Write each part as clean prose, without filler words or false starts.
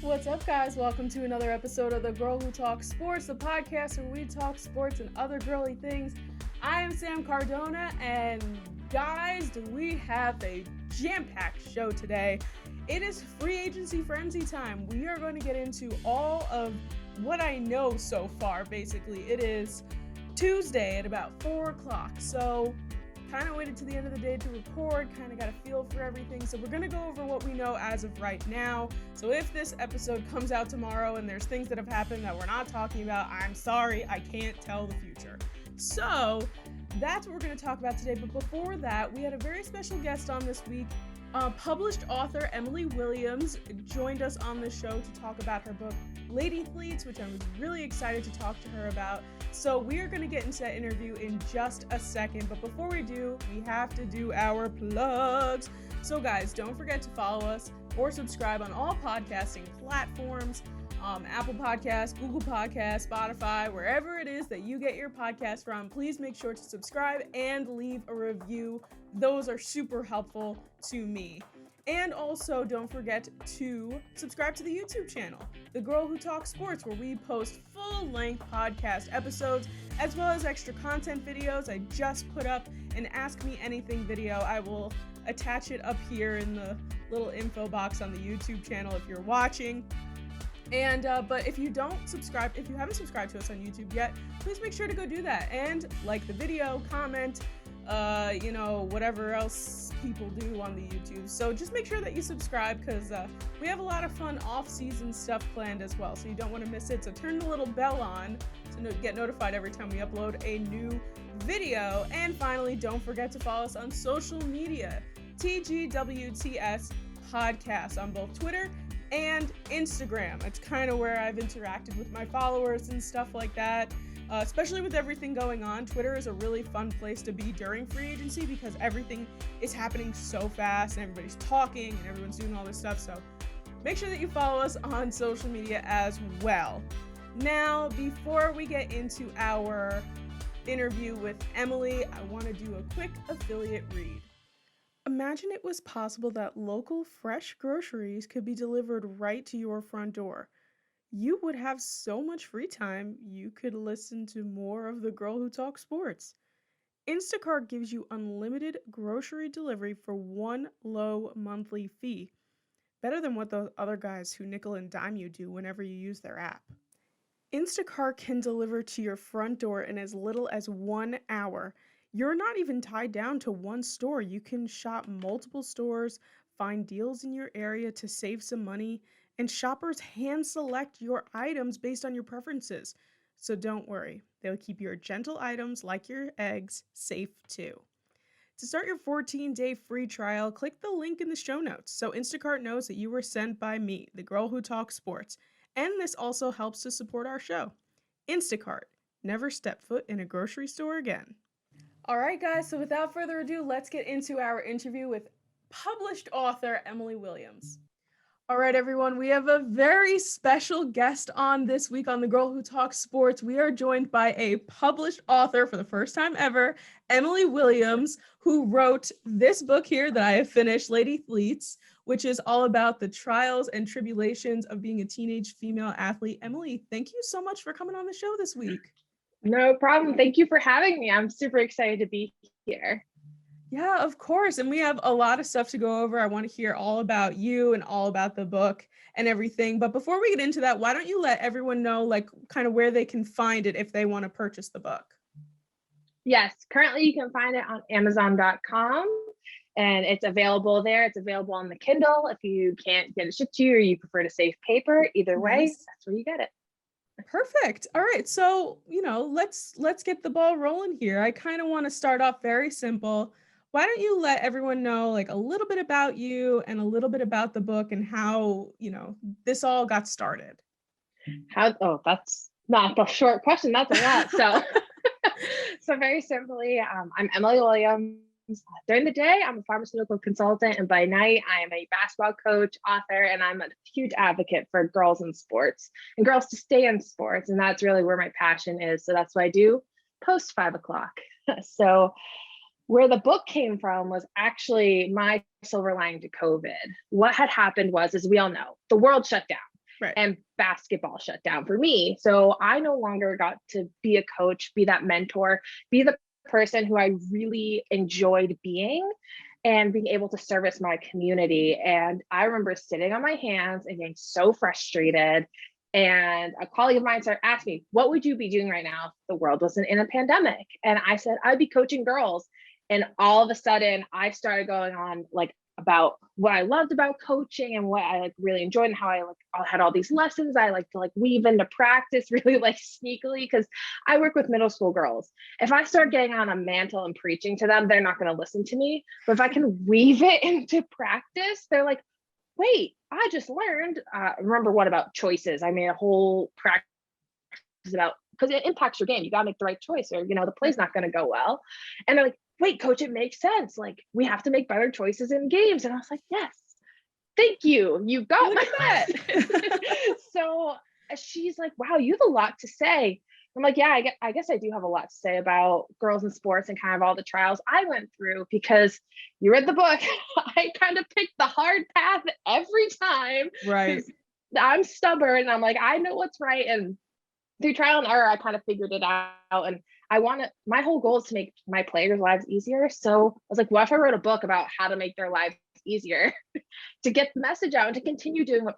What's up, guys? Welcome to another episode of The Girl Who Talks Sports, the podcast where we talk sports and other girly things. I am Sam Cardona, and guys, do we have a jam-packed show today. It is free agency frenzy time. We are going to get into all of what I know so far, basically. It is Tuesday at about 4 o'clock, so kind of waited to the end of the day to record, kind of got a feel for everything. So we're going to go over what we know as of right now. So if this episode comes out tomorrow and there's things that have happened that we're not talking about, I'm sorry, I can't tell the future. So that's what we're going to talk about today. But before that, we had a very special guest on this week. Published author Emily Williams joined us on the show to talk about her book, Lady-thletes, which I'm really excited to talk to her about. So we are going to get into that interview in just a second. But before we do, we have to do our plugs. So guys, don't forget to follow us or subscribe on all podcasting platforms. Apple Podcasts, Google Podcasts, Spotify, wherever it is that you get your podcast from. Please make sure to subscribe and leave a review. Those are super helpful to me. And also don't forget to subscribe to the YouTube channel, The Girl Who Talks Sports, where we post full-length podcast episodes as well as extra content videos. I just put up an Ask Me Anything video. I will attach it up here in the little info box on the YouTube channel if you're watching. And but if you haven't subscribed to us on YouTube yet, please make sure to go do that and like the video, comment, whatever else people do on the YouTube. So just make sure that you subscribe, because we have a lot of fun off-season stuff planned as well, so you don't want to miss it. So turn the little bell on to get notified every time we upload a new video. And finally, don't forget to follow us on social media, TGWTS Podcast, on both Twitter and Instagram. It's kind of where I've interacted with my followers and stuff like that. Especially with everything going on, Twitter is a really fun place to be during free agency because everything is happening so fast and everybody's talking and everyone's doing all this stuff. So make sure that you follow us on social media as well. Now, before we get into our interview with Emily, I want to do a quick affiliate read. Imagine it was possible that local fresh groceries could be delivered right to your front door. You would have so much free time, you could listen to more of The Girl Who Talks Sports. Instacart gives you unlimited grocery delivery for one low monthly fee. Better than what those other guys who nickel and dime you do whenever you use their app. Instacart can deliver to your front door in as little as 1 hour. You're not even tied down to one store. You can shop multiple stores, find deals in your area to save some money, and shoppers hand select your items based on your preferences. So don't worry, they'll keep your gentle items like your eggs safe too. To start your 14-day free trial, click the link in the show notes so Instacart knows that you were sent by me, the girl who talks sports. And this also helps to support our show. Instacart, never step foot in a grocery store again. All right, guys, so without further ado, let's get into our interview with published author Emily Williams. All right, everyone, we have a very special guest on this week on The Girl Who Talks Sports. We are joined by a published author for the first time ever, Emily Williams, who wrote this book here that I have finished, Lady-thletes, which is all about the trials and tribulations of being a teenage female athlete. Emily, thank you so much for coming on the show this week. No problem. Thank you for having me. I'm super excited to be here. Yeah, of course. And we have a lot of stuff to go over. I want to hear all about you and all about the book and everything. But before we get into that, why don't you let everyone know, kind of where they can find it if they want to purchase the book? Yes, currently you can find it on Amazon.com and it's available there. It's available on the Kindle if you can't get it shipped to you or you prefer to save paper. Either way, That's where you get it. Perfect. All right. So, let's get the ball rolling here. I kind of want to start off very simple. Why don't you let everyone know a little bit about you and a little bit about the book and how, this all got started? That's not a short question. That's a lot. So, so very simply, I'm Emily Williams. During the day, I'm a pharmaceutical consultant, and by night, I am a basketball coach, author, and I'm a huge advocate for girls in sports and girls to stay in sports. And that's really where my passion is. So that's what I do post 5 o'clock. So where the book came from was actually my silver lining to COVID. What had happened was, as we all know, the world shut down. Right. And basketball shut down for me. So I no longer got to be a coach, be that mentor, be the person who I really enjoyed being and being able to service my community. And I remember sitting on my hands and getting so frustrated. And a colleague of mine started asking me, what would you be doing right now if the world wasn't in a pandemic? And I said, I'd be coaching girls. And all of a sudden I started going on like about what I loved about coaching and what I like really enjoyed and how I had all these lessons I like to like weave into practice really like sneakily, because I work with middle school girls. If I start getting on a mantle and preaching to them, they're not going to listen to me. But if I can weave it into practice, they're like, wait, I just learned, remember what about choices? I made a whole practice about, because it impacts your game. You got to make the right choice or, you know, the play's not going to go well. And they're like, wait, coach, it makes sense. Like we have to make better choices in games. And I was like, yes, thank you. You got my that. So she's like, wow, you have a lot to say. I'm like, yeah, I guess I do have a lot to say about girls in sports and kind of all the trials I went through, because you read the book. I kind of picked the hard path every time. Right. I'm stubborn. And I'm like, I know what's right. And through trial and error, I kind of figured it out. And my whole goal is to make my players' lives easier. So I was like, what if I wrote a book about how to make their lives easier to get the message out and to continue doing what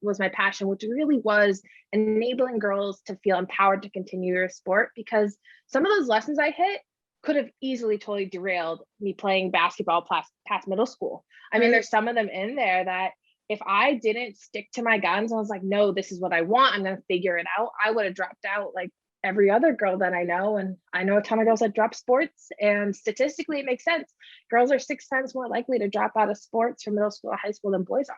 was my passion, which really was enabling girls to feel empowered to continue their sport, because some of those lessons I hit could have easily totally derailed me playing basketball past middle school. I mean, there's some of them in there that if I didn't stick to my guns, I was like, no, this is what I want, I'm going to figure it out, I would have dropped out like every other girl that I know. And I know a ton of girls that drop sports, and statistically it makes sense. Girls are 6 times more likely to drop out of sports from middle school or high school than boys are.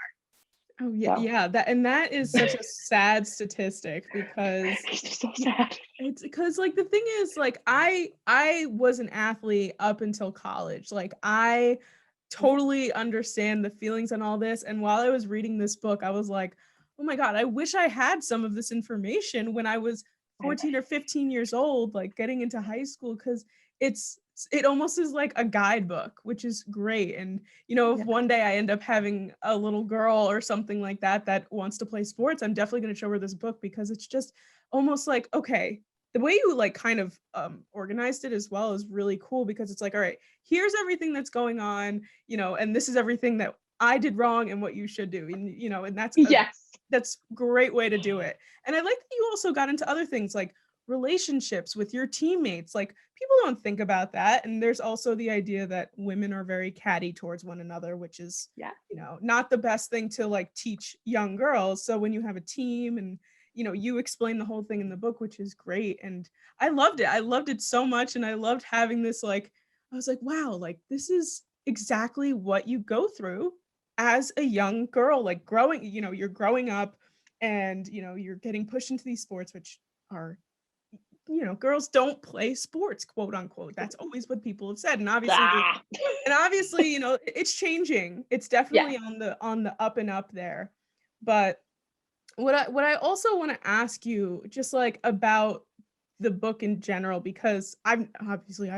Oh yeah, so. Yeah. That is such a sad statistic, because it's so sad. It's because like the thing is, like I was an athlete up until college. Like I totally understand the feelings and all this. And while I was reading this book, I was like, oh my God, I wish I had some of this information when I was 14 or 15 years old, like getting into high school, because it almost is like a guidebook, which is great. And, you know, if one day I end up having a little girl or something like that wants to play sports, I'm definitely going to show her this book, because it's just almost like, okay, the way you like kind of organized it as well is really cool, because it's like, all right, here's everything that's going on, you know, and this is everything that I did wrong and what you should do. And, you know, and that's a great way to do it. And I like that you also got into other things like relationships with your teammates. Like people don't think about that. And there's also the idea that women are very catty towards one another, which is, you know, not the best thing to like teach young girls. So when you have a team and, you know, you explain the whole thing in the book, which is great. And I loved it so much. And I loved having this, like, I was like, wow, like this is exactly what you go through as a young girl, like growing, you know, you're growing up and, you know, you're getting pushed into these sports, which are, you know, girls don't play sports, quote unquote. That's always what people have said. And obviously, you know, it's changing. It's definitely on the up and up there. But what I also want to ask you, just like about the book in general, because I've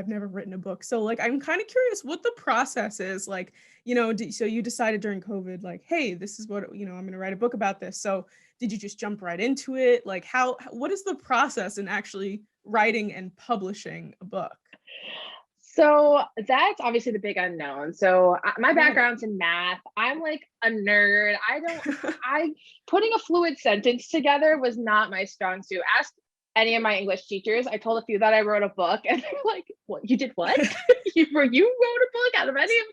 never written a book. So like, I'm kind of curious what the process is like, you know, so you decided during COVID, like, hey, this is what, you know, I'm going to write a book about this. So did you just jump right into it? Like what is the process in actually writing and publishing a book? So that's obviously the big unknown. So my background's in math. I'm like a nerd. Putting a fluid sentence together was not my strong suit. Ask any of my English teachers. I told a few that I wrote a book, and they're like, "What? You did what? you wrote a book out of any of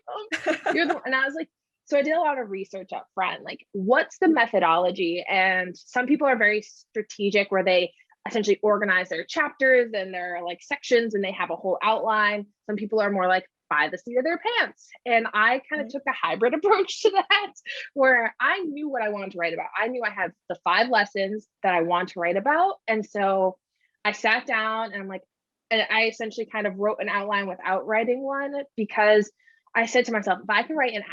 them?" And I was like, so I did a lot of research up front. Like, what's the methodology? And some people are very strategic, where they essentially organize their chapters and their like sections, and they have a whole outline. Some people are more like by the seat of their pants. And I kind of took a hybrid approach to that, where I knew what I wanted to write about. I knew I had the 5 lessons that I want to write about. And so I sat down and I essentially kind of wrote an outline without writing one, because I said to myself, if I can write an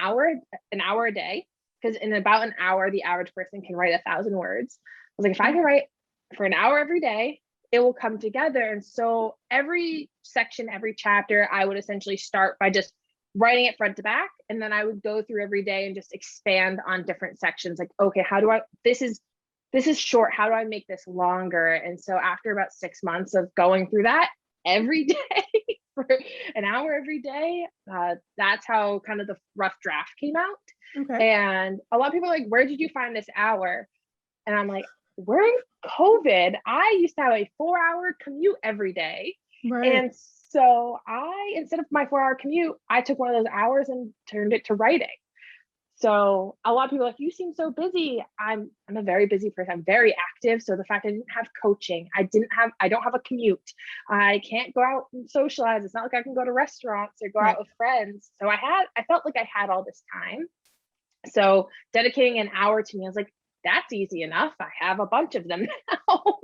hour a day, because in about an hour, the average person can write 1,000 words. I was like, if I can write for an hour every day, it will come together. And so every section, every chapter, I would essentially start by just writing it front to back. And then I would go through every day and just expand on different sections. Like, okay, this is short. How do I make this longer? And so after about 6 months of going through that every day for an hour every day, that's how kind of the rough draft came out. Okay. And a lot of people are like, where did you find this hour? And I'm like, we're in COVID. I used to have a 4-hour commute every day. Right. And so instead of my 4-hour commute, I took one of those hours and turned it to writing. So a lot of people are like, you seem so busy. I'm a very busy person. I'm very active. So the fact I didn't have coaching, I don't have a commute. I can't go out and socialize. It's not like I can go to restaurants or go out with friends. So I felt like I had all this time. So dedicating an hour to me, I was like, that's easy enough. I have a bunch of them now.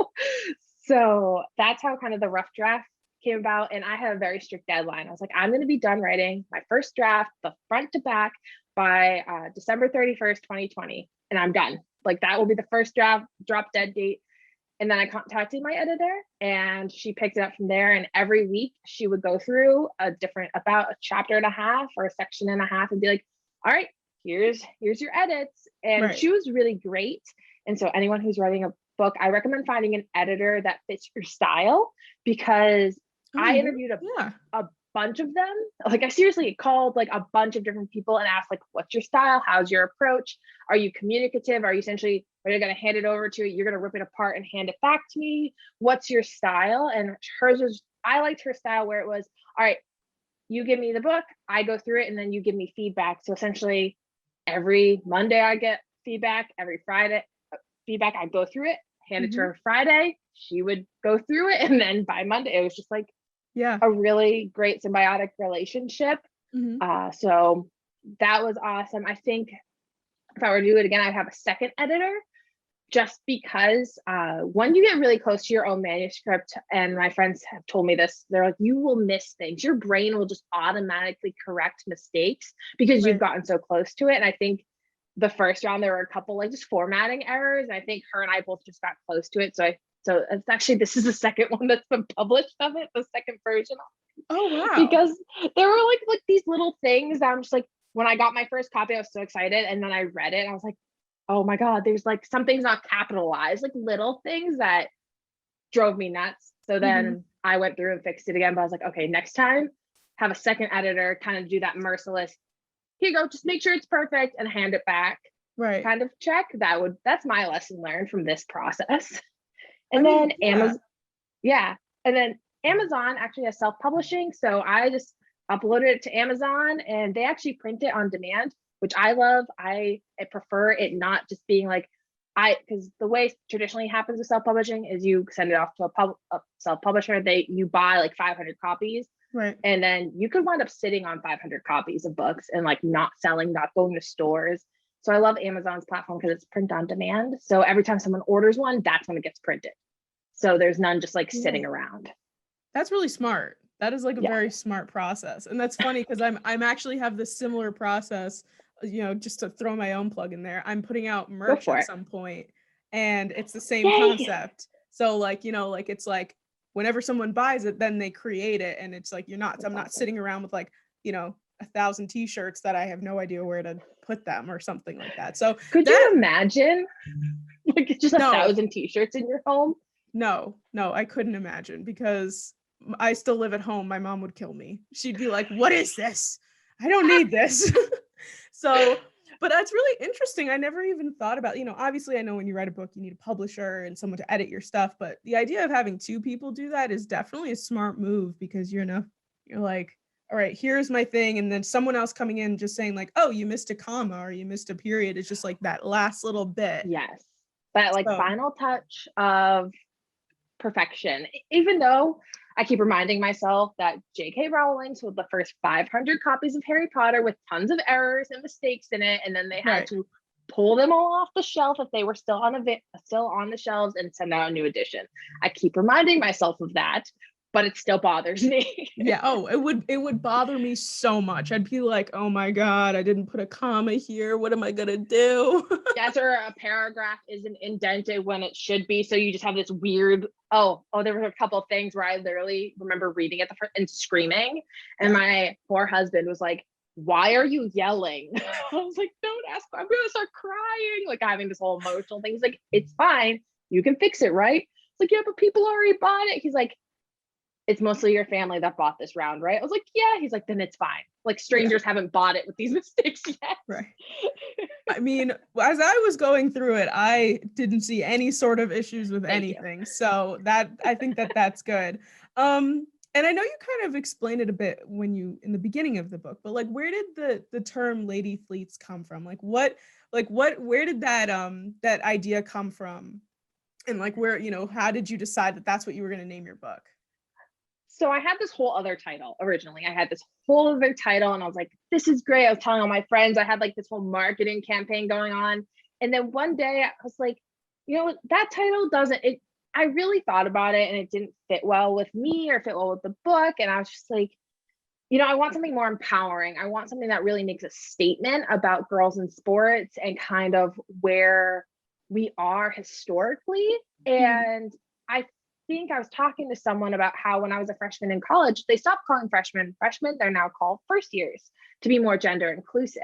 So that's how kind of the rough draft came about. And I had a very strict deadline. I was like, I'm going to be done writing my first draft, the front to back, by December 31st, 2020. And I'm done. Like, that will be the first draft, drop dead date. And then I contacted my editor and she picked it up from there. And every week she would go through about a chapter and a half or a section and a half and be like, all right, here's your edits. And she was really great. And so anyone who's writing a book, I recommend finding an editor that fits your style, because I interviewed a bunch of them. Like, I seriously called like a bunch of different people and asked, like, what's your style? How's your approach? Are you communicative? Are you going to hand it over to you? You're going to rip it apart and hand it back to me? What's your style? And hers was, I liked her style where it was, all right, you give me the book, I go through it, and then you give me feedback. So essentially every Monday I get feedback, every Friday feedback, I go through it, hand it to her Friday, she would go through it, and then by Monday it was just like a really great symbiotic relationship. So that was awesome. I think if I were to do it again, I'd have a second editor, just because when you get really close to your own manuscript, and my friends have told me this, they're like, you will miss things. Your brain will just automatically correct mistakes because you've gotten so close to it. And I think the first round, there were a couple like just formatting errors. And I think her and I both just got close to it. So it's actually, this is the second one that's been published of it, the second version. Oh, wow. Because there were like these little things that I'm just like, when I got my first copy, I was so excited. And then I read it and I was like, oh my God, there's like something's not capitalized, like little things that drove me nuts. So then I went through and fixed it again. But I was like, okay, next time, have a second editor kind of do that merciless, here you go, just make sure it's perfect and hand it back. Right. Kind of check. That's my lesson learned from this process. And then Amazon actually has self-publishing. So I just uploaded it to Amazon and they actually print it on demand, which I love. I prefer it not just being like, because the way traditionally happens with self-publishing is you send it off to a self-publisher, you buy like 500 copies. Right. And then you could wind up sitting on 500 copies of books and like not selling, not going to stores. So I love Amazon's platform because it's print on demand. So every time someone orders one, that's when it gets printed. So there's none just like sitting around. That's really smart. That is like a very smart process. And that's funny because I'm actually have this similar process, just to throw my own plug in there. I'm putting out merch at some point and it's the same concept. So like, it's like whenever someone buys it, then they create it. And it's like, I'm not sitting around with like, 1,000 t-shirts that I have no idea where to put them or something like that. So could you imagine like just 1,000 t-shirts in your home? No, I couldn't imagine because I still live at home. My mom would kill me. She'd be like, what is this? I don't need this. So, but that's really interesting. I never even thought about, obviously I know when you write a book, you need a publisher and someone to edit your stuff. But the idea of having two people do that is definitely a smart move because you're like, all right, here's my thing. And then someone else coming in just saying like, oh, you missed a comma or you missed a period. It's just like that last little bit. Yes. That like final touch of perfection, even though I keep reminding myself that J.K. Rowling sold the first 500 copies of Harry Potter with tons of errors and mistakes in it, and then they had to pull them all off the shelf if they were still on the shelves and send out a new edition. I keep reminding myself of that, but it still bothers me. Yeah. Oh, it would bother me so much. I'd be like, oh my God, I didn't put a comma here. What am I gonna do? Yes, or a paragraph isn't indented when it should be. So you just have this weird, there were a couple of things where I literally remember reading it and screaming. And my poor husband was like, why are you yelling? I was like, don't ask, I'm gonna start crying, like having this whole emotional thing. He's like, it's fine, you can fix it, right? It's like, yeah, but people already bought it. He's like, it's mostly your family that bought this round, right? I was like, yeah. He's like, then it's fine. Like strangers haven't bought it with these mistakes yet. Right. I mean, as I was going through it, I didn't see any sort of issues with anything. So that, I think that that's good. And I know you kind of explained it a bit when you, in the beginning of the book, but like, where did the term Lady-thletes come from? Where did that idea come from? And like, where, how did you decide that that's what you were going to name your book? So I had this whole other title originally. I had this whole other title and I was like, this is great. I was telling all my friends, I had like this whole marketing campaign going on. And then one day I was like, that title I really thought about it and it didn't fit well with me or fit well with the book. And I was just like, I want something more empowering. I want something that really makes a statement about girls in sports and kind of where we are historically. And I think I was talking to someone about how when I was a freshman in college, they stopped calling freshmen, they're now called first years to be more gender inclusive.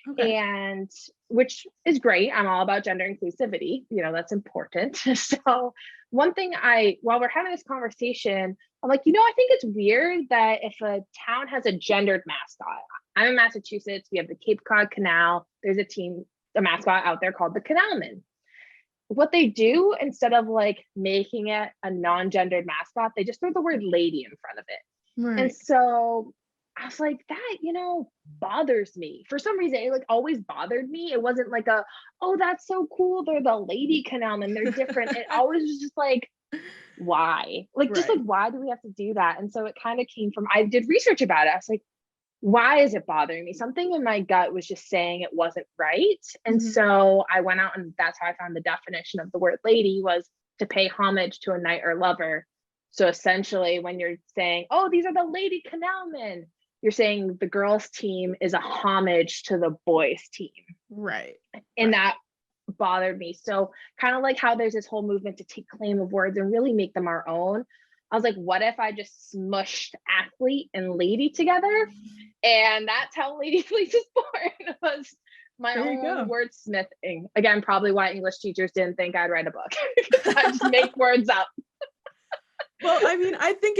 Okay. And which is great. I'm all about gender inclusivity. That's important. So one thing while we're having this conversation, I'm like, I think it's weird that if a town has a gendered mascot, I'm in Massachusetts, we have the Cape Cod Canal, there's a mascot out there called the Canalman. What they do, instead of like making it a non-gendered mascot, they just throw the word lady in front of it. Right. And so I was like, that, bothers me. For some reason, it like always bothered me. It wasn't like oh, that's so cool, they're the lady canalman, they're different. It always was just like, why? Like, just like, why do we have to do that? And so it kind of came from, I did research about it. I was like, why is it bothering me? Something in my gut was just saying it wasn't right. And so I went out and that's how I found the definition of the word lady, was to pay homage to a knight or lover. So essentially when you're saying, oh, these are the lady canalmen, you're saying the girls team is a homage to the boys team. Right. And that bothered me. So kind of like how there's this whole movement to take claim of words and really make them our own. I was like, what if I just smushed athlete and lady together? And that's how Lady-thletes is born. It was my own wordsmithing. Again, probably why English teachers didn't think I'd write a book. I just make words up. Well, I mean, I think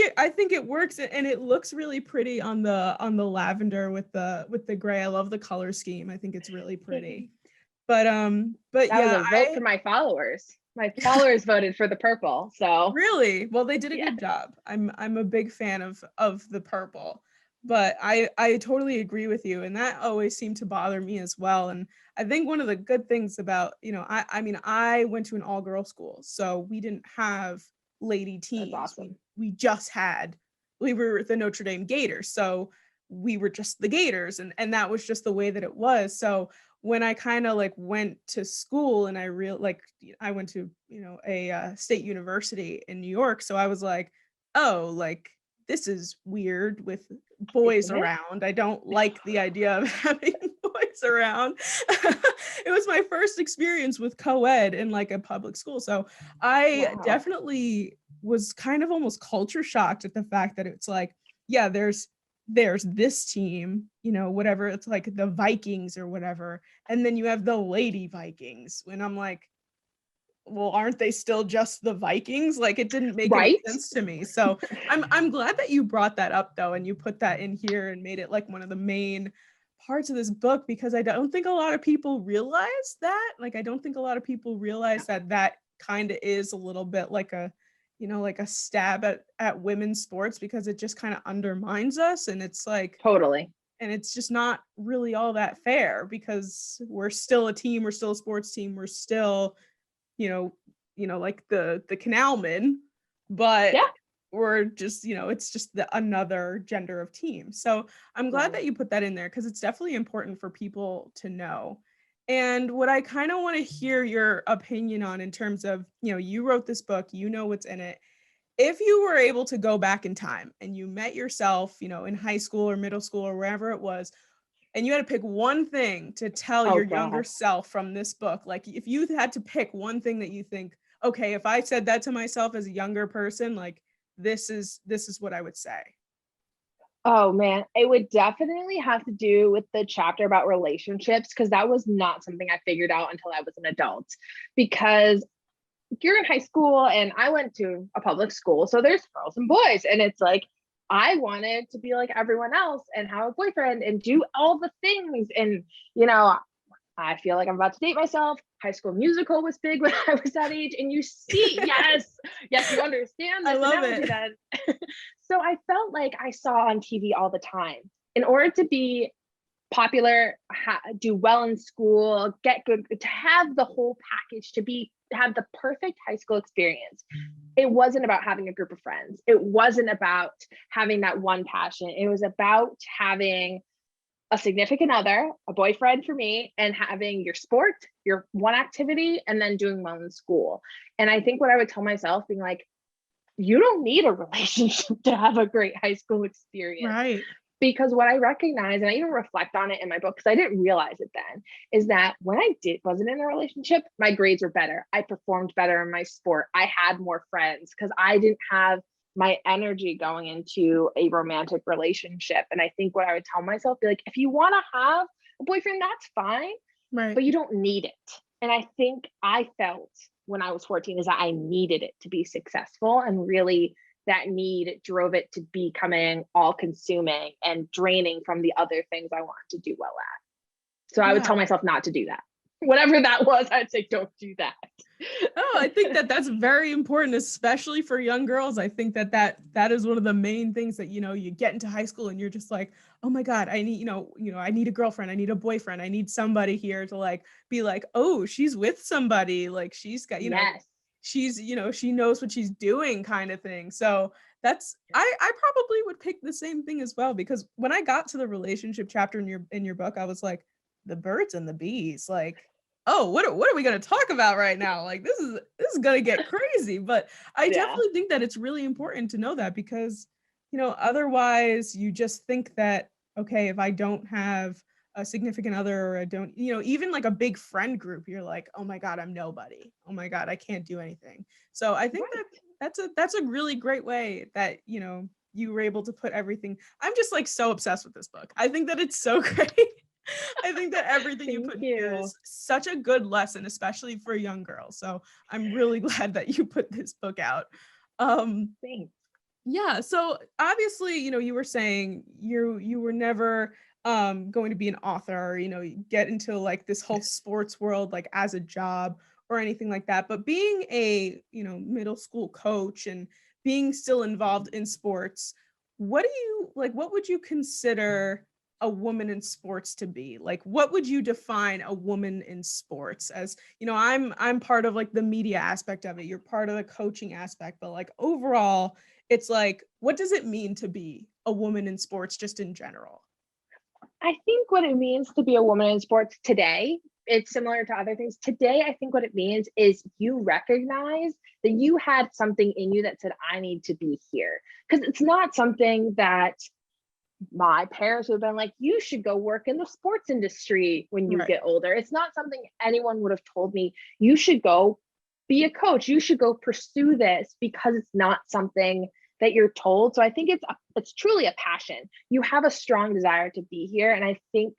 it works, and it looks really pretty on the lavender with the gray. I love the color scheme. I think it's really pretty. But that was a vote for my followers. My followers voted for the purple. So really, well, they did a good job. I'm a big fan of the purple, but I totally agree with you, and that always seemed to bother me as well. And I think one of the good things about, I mean, I went to an all-girl school, so we didn't have lady teams. That's awesome. We were the Notre Dame Gators, so we were just the Gators, and that was just the way that it was. So when I kind of like went to school and I went to, a state university in New York. So I was like, oh, like this is weird with boys around. I don't like the idea of having boys around. It was my first experience with co-ed in like a public school. So I definitely was kind of almost culture shocked at the fact that it's like, yeah, there's this team, whatever, it's like the Vikings or whatever, and then you have the Lady Vikings, when I'm like, well, aren't they still just the Vikings? Like, it didn't make any sense to me. So I'm glad that you brought that up though, and you put that in here and made it like one of the main parts of this book, because I don't think a lot of people realize that. Like, I don't think a lot of people realize that kind of is a little bit like a like a stab at women's sports, because it just kind of undermines us, and it's like, totally, and it's just not really all that fair, because we're still a team, we're still a sports team, we're still like the canalmen, but we're just, it's just another gender of team. So I'm glad that you put that in there, because it's definitely important for people to know. And what I kind of want to hear your opinion on, in terms of, you wrote this book, what's in it. if you were able to go back in time and you met yourself, in high school or middle school or wherever it was, and you had to pick one thing to tell Oh your younger God. self from this book, like if you had to pick one thing that you think, okay, if I said that to myself as a younger person, like this is what I would say. Oh man, it would definitely have to do with the chapter about relationships, because that was not something I figured out until I was an adult. Because you're in high school and I went to a public school, so there's girls and boys, and it's like I wanted to be like everyone else and have a boyfriend and do all the things. And you know, I feel like I'm about to date myself. High School Musical was big when I was that age, and you see, yes, you understand I this love analogy it. then. So I felt like I saw on TV all the time. In order to be popular, do well in school, get good, to have the whole package, have the perfect high school experience. It wasn't about having a group of friends. It wasn't about having that one passion. It was about having a significant other, a boyfriend for me, and having your sport, your one activity, and then doing well in school. And I think what I would tell myself, being like, you don't need a relationship to have a great high school experience. Right. Because what I recognize, and I even reflect on it in my book, because I didn't realize it then, is that when I wasn't in a relationship, my grades were better. I performed better in my sport. I had more friends because I didn't have my energy going into a romantic relationship. And I think what I would tell myself, be like, if you want to have a boyfriend, that's fine, Right. but you don't need it. And I think I felt when I was 14 is that I needed it to be successful, and really that need drove it to becoming all consuming and draining from the other things I want to do well at. So I would Yeah. tell myself not to do that. Whatever that was, I'd say, don't do that. Oh, I think that that's very important, especially for young girls. I think that is one of the main things that, you get into high school and you're just like, oh my God, I need, I need a girlfriend. I need a boyfriend. I need somebody here to like, be like, oh, she's with somebody. Like she's got, Yes. she's, she knows what she's doing kind of thing. So I probably would pick the same thing as well, because when I got to the relationship chapter in your book, I was like, the birds and the bees, like, oh, what are we going to talk about right now? Like this is going to get crazy. But I Yeah. definitely think that it's really important to know that, because otherwise you just think that, okay, if I don't have a significant other, or I don't, even like a big friend group, you're like, oh my God, I'm nobody. Oh my God, I can't do anything. So I think Right. that's a really great way that, you were able to put everything. I'm just like so obsessed with this book. I think that it's so great. I think that everything you Thank put in here you. is such a good lesson, especially for young girls. So I'm really glad that you put this book out. Thanks. Yeah. So obviously, you were saying you were never going to be an author, or, get into like this whole sports world, like as a job or anything like that. But being a, middle school coach and being still involved in sports, what would you consider a woman in sports to be? Like, what would you define a woman in sports as? I'm part of like the media aspect of it. You're part of the coaching aspect, but like overall, it's like, what does it mean to be a woman in sports just in general? I think what it means to be a woman in sports today, it's similar to other things. Today, I think what it means is you recognize that you had something in you that said, I need to be here. Because it's not something that my parents would have been like, you should go work in the sports industry when you Right. get older. It's not something anyone would have told me, you should go be a coach. You should go pursue this, because it's not something that you're told. So I think it's truly a passion. You have a strong desire to be here. And I think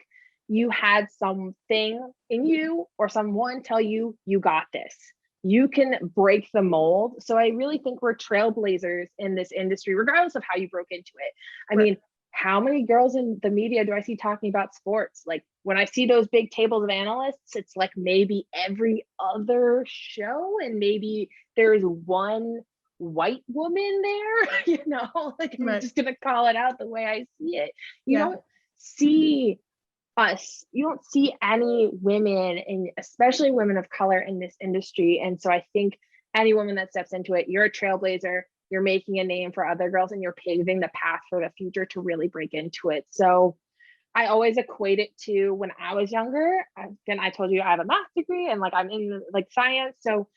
you had something in you or someone tell you, you got this. You can break the mold. So I really think we're trailblazers in this industry, regardless of how you broke into it. I Right. mean, how many girls in the media do I see talking about sports? Like when I see those big tables of analysts, it's like maybe every other show, and maybe there's one white woman there, like I'm Right. just gonna call it out the way I see it. You Yeah. don't see you don't see any women, and especially women of color, in this industry. And so I think any woman that steps into it, you're a trailblazer, you're making a name for other girls, and you're paving the path for the future to really break into it. So I always equate it to when I was younger. Again, I told you I have a math degree and like I'm in like science. So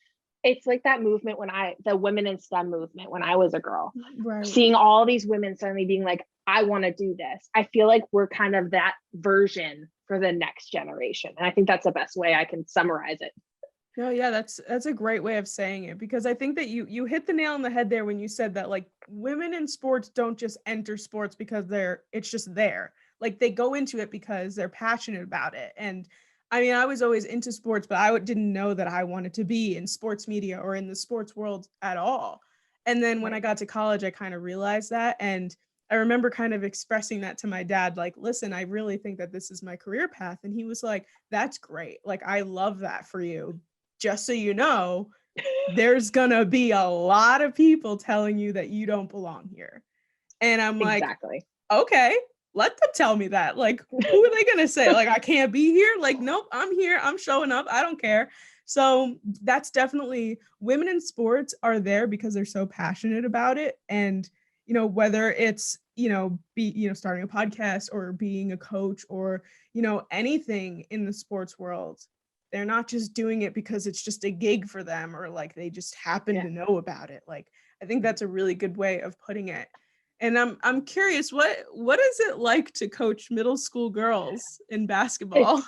it's like that movement the women in STEM movement when I was a girl, Right. seeing all these women suddenly being like, I want to do this. I feel like we're kind of that version for the next generation. And I think that's the best way I can summarize it. No, yeah, that's a great way of saying it, because I think that you hit the nail on the head there when you said that, like, women in sports don't just enter sports because it's just there. Like, they go into it because they're passionate about it. And I mean, I was always into sports, but I didn't know that I wanted to be in sports media or in the sports world at all. And then when I got to college, I kind of realized that. And I remember kind of expressing that to my dad, like, listen, I really think that this is my career path. And he was like, that's great. Like, I love that for you. Just so you know, there's gonna be a lot of people telling you that you don't belong here. And I'm like, exactly. Okay, let them tell me that. Like, who are they gonna say? Like, I can't be here? Like, nope, I'm here. I'm showing up. I don't care. So that's definitely, women in sports are there because they're so passionate about it. And, whether it's, starting a podcast or being a coach or, anything in the sports world, they're not just doing it because it's just a gig for them or like they just happen to know about it. Like, I think that's a really good way of putting it. And I'm curious, what is it like to coach middle school girls in basketball? It's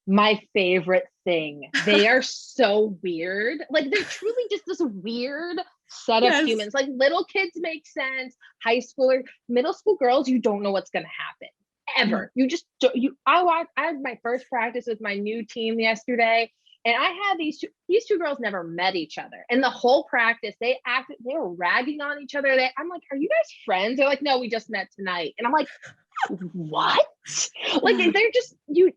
my favorite thing. They are so weird. Like, they're truly just this weird set of humans. Like, little kids make sense. High schooler, middle school girls, you don't know what's gonna happen. Ever. You just don't. I had my first practice with my new team yesterday, and I had these two girls never met each other, and the whole practice they were ragging on each other. I'm like, are you guys friends? They're like, no, we just met tonight. And I'm like, what? Like,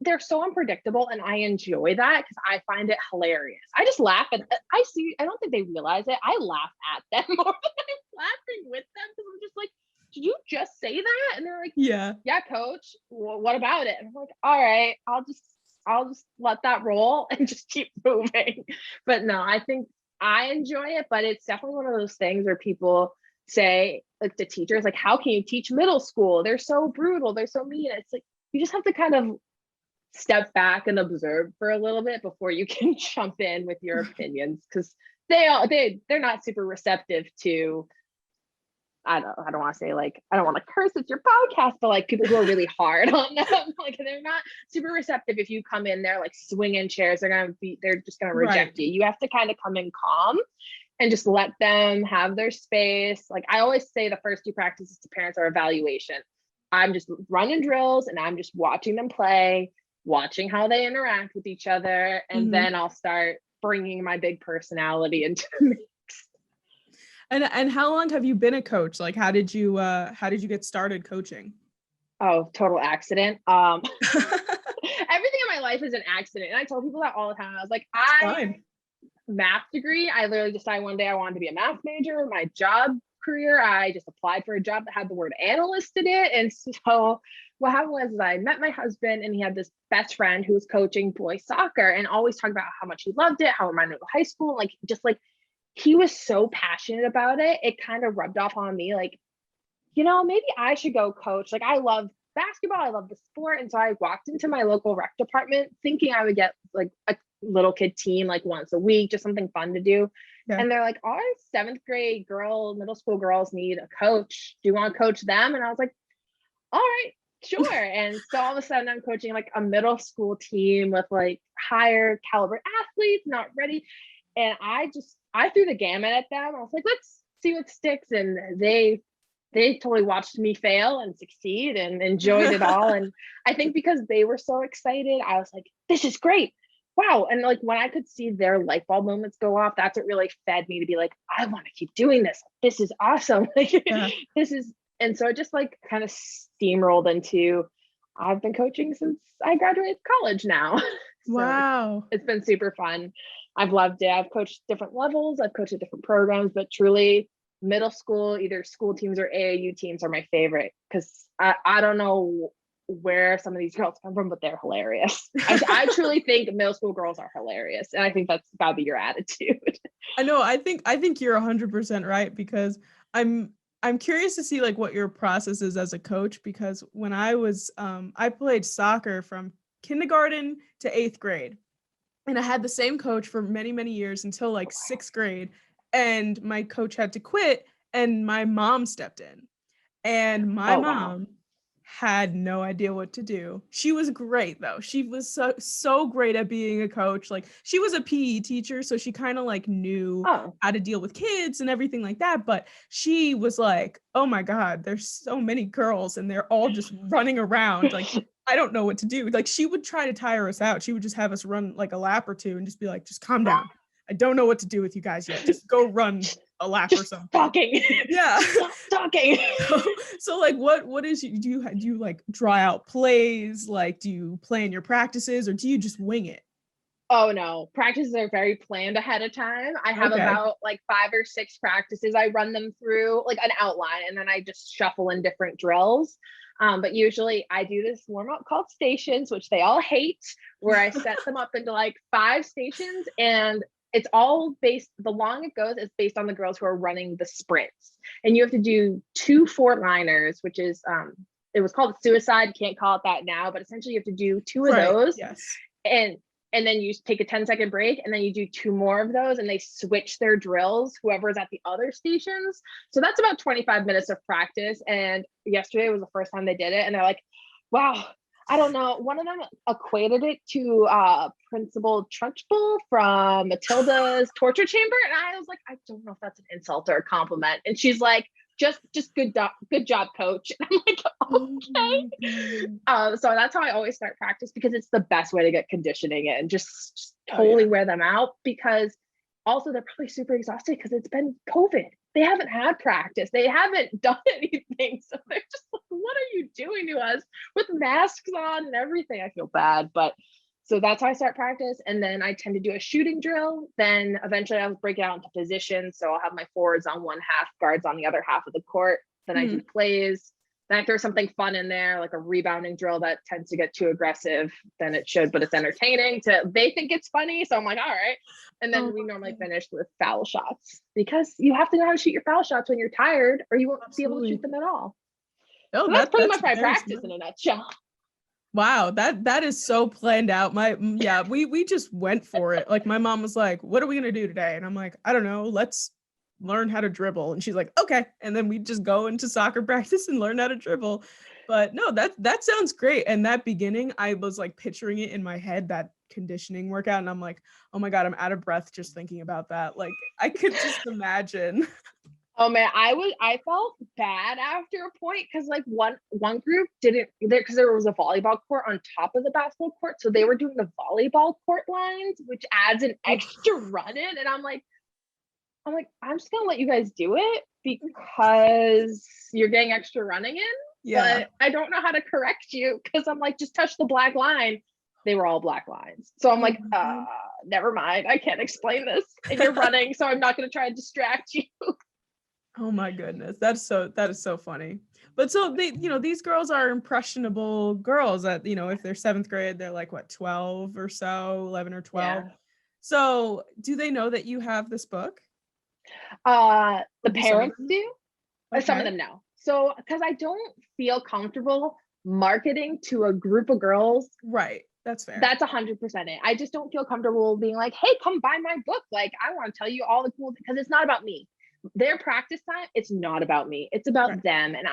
they're so unpredictable, and I enjoy that because I find it hilarious. I just laugh at. I don't think they realize it. I laugh at them more than I'm laughing with them, because I'm just like, did you just say that? And they're like, yeah, coach. Well, what about it? And I'm like, all right, I'll just let that roll and just keep moving. But no, I think I enjoy it, but it's definitely one of those things where people say, like, the teachers, like, how can you teach middle school? They're so brutal, they're so mean. It's like, you just have to kind of step back and observe for a little bit before you can jump in with your opinions, because they're not super receptive to, I don't want to say, like, I don't want to curse, it's your podcast, but like, people who are really hard on them, like, they're not super receptive. If you come in there like swinging chairs, they're just gonna reject you. You have to kind of come in calm and just let them have their space. Like, I always say the first 2 practices to parents are evaluation. I'm just running drills and I'm just watching them play, watching how they interact with each other, and then I'll start bringing my big personality into the And how long have you been a coach? Like, how did you get started coaching? Oh, total accident. Everything in my life is an accident. And I tell people that all the time. I was like, math degree. I literally decided one day I wanted to be a math major. My job career, I just applied for a job that had the word analyst in it. And so what happened was I met my husband, and he had this best friend who was coaching boys soccer and always talked about how much he loved it, how it reminded him of high school. Like, just like, he was so passionate about it. It kind of rubbed off on me, like, maybe I should go coach. Like, I love basketball, I love the sport. And so I walked into my local rec department thinking I would get like a little kid team, like once a week, just something fun to do. And they're like, our 7th grade middle school girls need a coach. Do you want to coach them? And I was like, all right, sure. And so all of a sudden I'm coaching like a middle school team with like higher caliber athletes, not ready. And I threw the gamut at them. I was like, let's see what sticks. And they totally watched me fail and succeed and enjoyed it all. And I think because they were so excited, I was like, this is great. Wow. And like, when I could see their light bulb moments go off, that's what really fed me to be like, I want to keep doing this. This is awesome. Like, and so it just like kind of steamrolled into, I've been coaching since I graduated college now. So wow. It's been super fun. I've loved it. I've coached different levels. I've coached at different programs, but truly middle school, either school teams or AAU teams, are my favorite, because I don't know where some of these girls come from, but they're hilarious. I truly think middle school girls are hilarious. And I think that's gotta be your attitude. I know. I think you're 100% right, because I'm curious to see like what your process is as a coach, because when I was, I played soccer from kindergarten to 8th grade. And I had the same coach for many, many years until like 6th grade. And my coach had to quit and my mom stepped in. And my Oh, wow. mom had no idea what to do. She was great though. She was so great at being a coach. Like she was a PE teacher, so she kind of like knew Oh, how to deal with kids and everything like that. But she was like, oh my God, there's so many girls and they're all just running around. Like I don't know what to do. Like she would try to tire us out. She would just have us run like a lap or two and just be like, just calm down. I don't know what to do with you guys yet. Just go run a lap or just something. talking. Yeah. Stop talking. So like what is do you like draw out plays? Like do you plan your practices or do you just wing it? Oh no, practices are very planned ahead of time. I have Okay. about like 5 or 6 practices. I run them through like an outline and then I just shuffle in different drills. But usually I do this warm up called stations, which they all hate, where I set them up into like 5 stations and it's all based, the long it goes is based on the girls who are running the sprints. And you have to do 2 4-liners, which is, it was called suicide, can't call it that now, but essentially you have to do 2 of Right. those. Yes. And then you take a 10-second break and then you do 2 more of those and they switch their drills, whoever's at the other stations. So that's about 25 minutes of practice. And yesterday was the first time they did it. And they're like, wow, I don't know. One of them equated it to Principal Trunchbull from Matilda's torture chamber. And I was like, I don't know if that's an insult or a compliment. And she's like, just good job, coach. And I'm like, okay. So that's how I always start practice because it's the best way to get conditioning in. Just totally wear them out because also they're probably super exhausted because it's been COVID. They haven't had practice. They haven't done anything. So they're just like, what are you doing to us with masks on and everything? I feel bad, but so that's how I start practice. And then I tend to do a shooting drill. Then eventually I'll break it out into positions. So I'll have my forwards on one half, guards on the other half of the court. Then I do plays. Then I throw something fun in there, like a rebounding drill that tends to get too aggressive than it should, but it's entertaining. They think it's funny. So I'm like, all right. And then we normally finish with foul shots because you have to know how to shoot your foul shots when you're tired or you won't be able to shoot them at all. Oh, So that's pretty much my very practice smart. in a nutshell. Wow, that is so planned out. We just went for it. Like my mom was like, "What are we gonna do today?" And I'm like, "I don't know. Let's learn how to dribble." And she's like, "Okay." And then we just go into soccer practice and learn how to dribble. But no, that sounds great. And that beginning, I was like picturing it in my head, that conditioning workout, and I'm like, "Oh my God, I'm out of breath just thinking about that." Like I could just imagine. Oh man, I felt bad after a point because like one group didn't there because there was a volleyball court on top of the basketball court, so they were doing the volleyball court lines, which adds an extra run in, and I'm just gonna let you guys do it because you're getting extra running in, Yeah. but I don't know how to correct you because I'm like, just touch the black line. They were all black lines, so I'm like, never mind, I can't explain this, and you're running, so I'm not gonna try and distract you. Oh my goodness. That is so funny. But so these girls are impressionable girls that, if they're 7th grade, they're like what, 12 or so, 11 or 12. Yeah. So do they know that you have this book? The Do some of parents them? do. Some of Okay. them know. So, because I don't feel comfortable marketing to a group of girls, Right. That's fair. that's 100% it. I just don't feel comfortable being like, hey, come buy my book. Like, I want to tell you all the cool, because it's not about me. Their practice time, it's not about me. It's about Right. them. And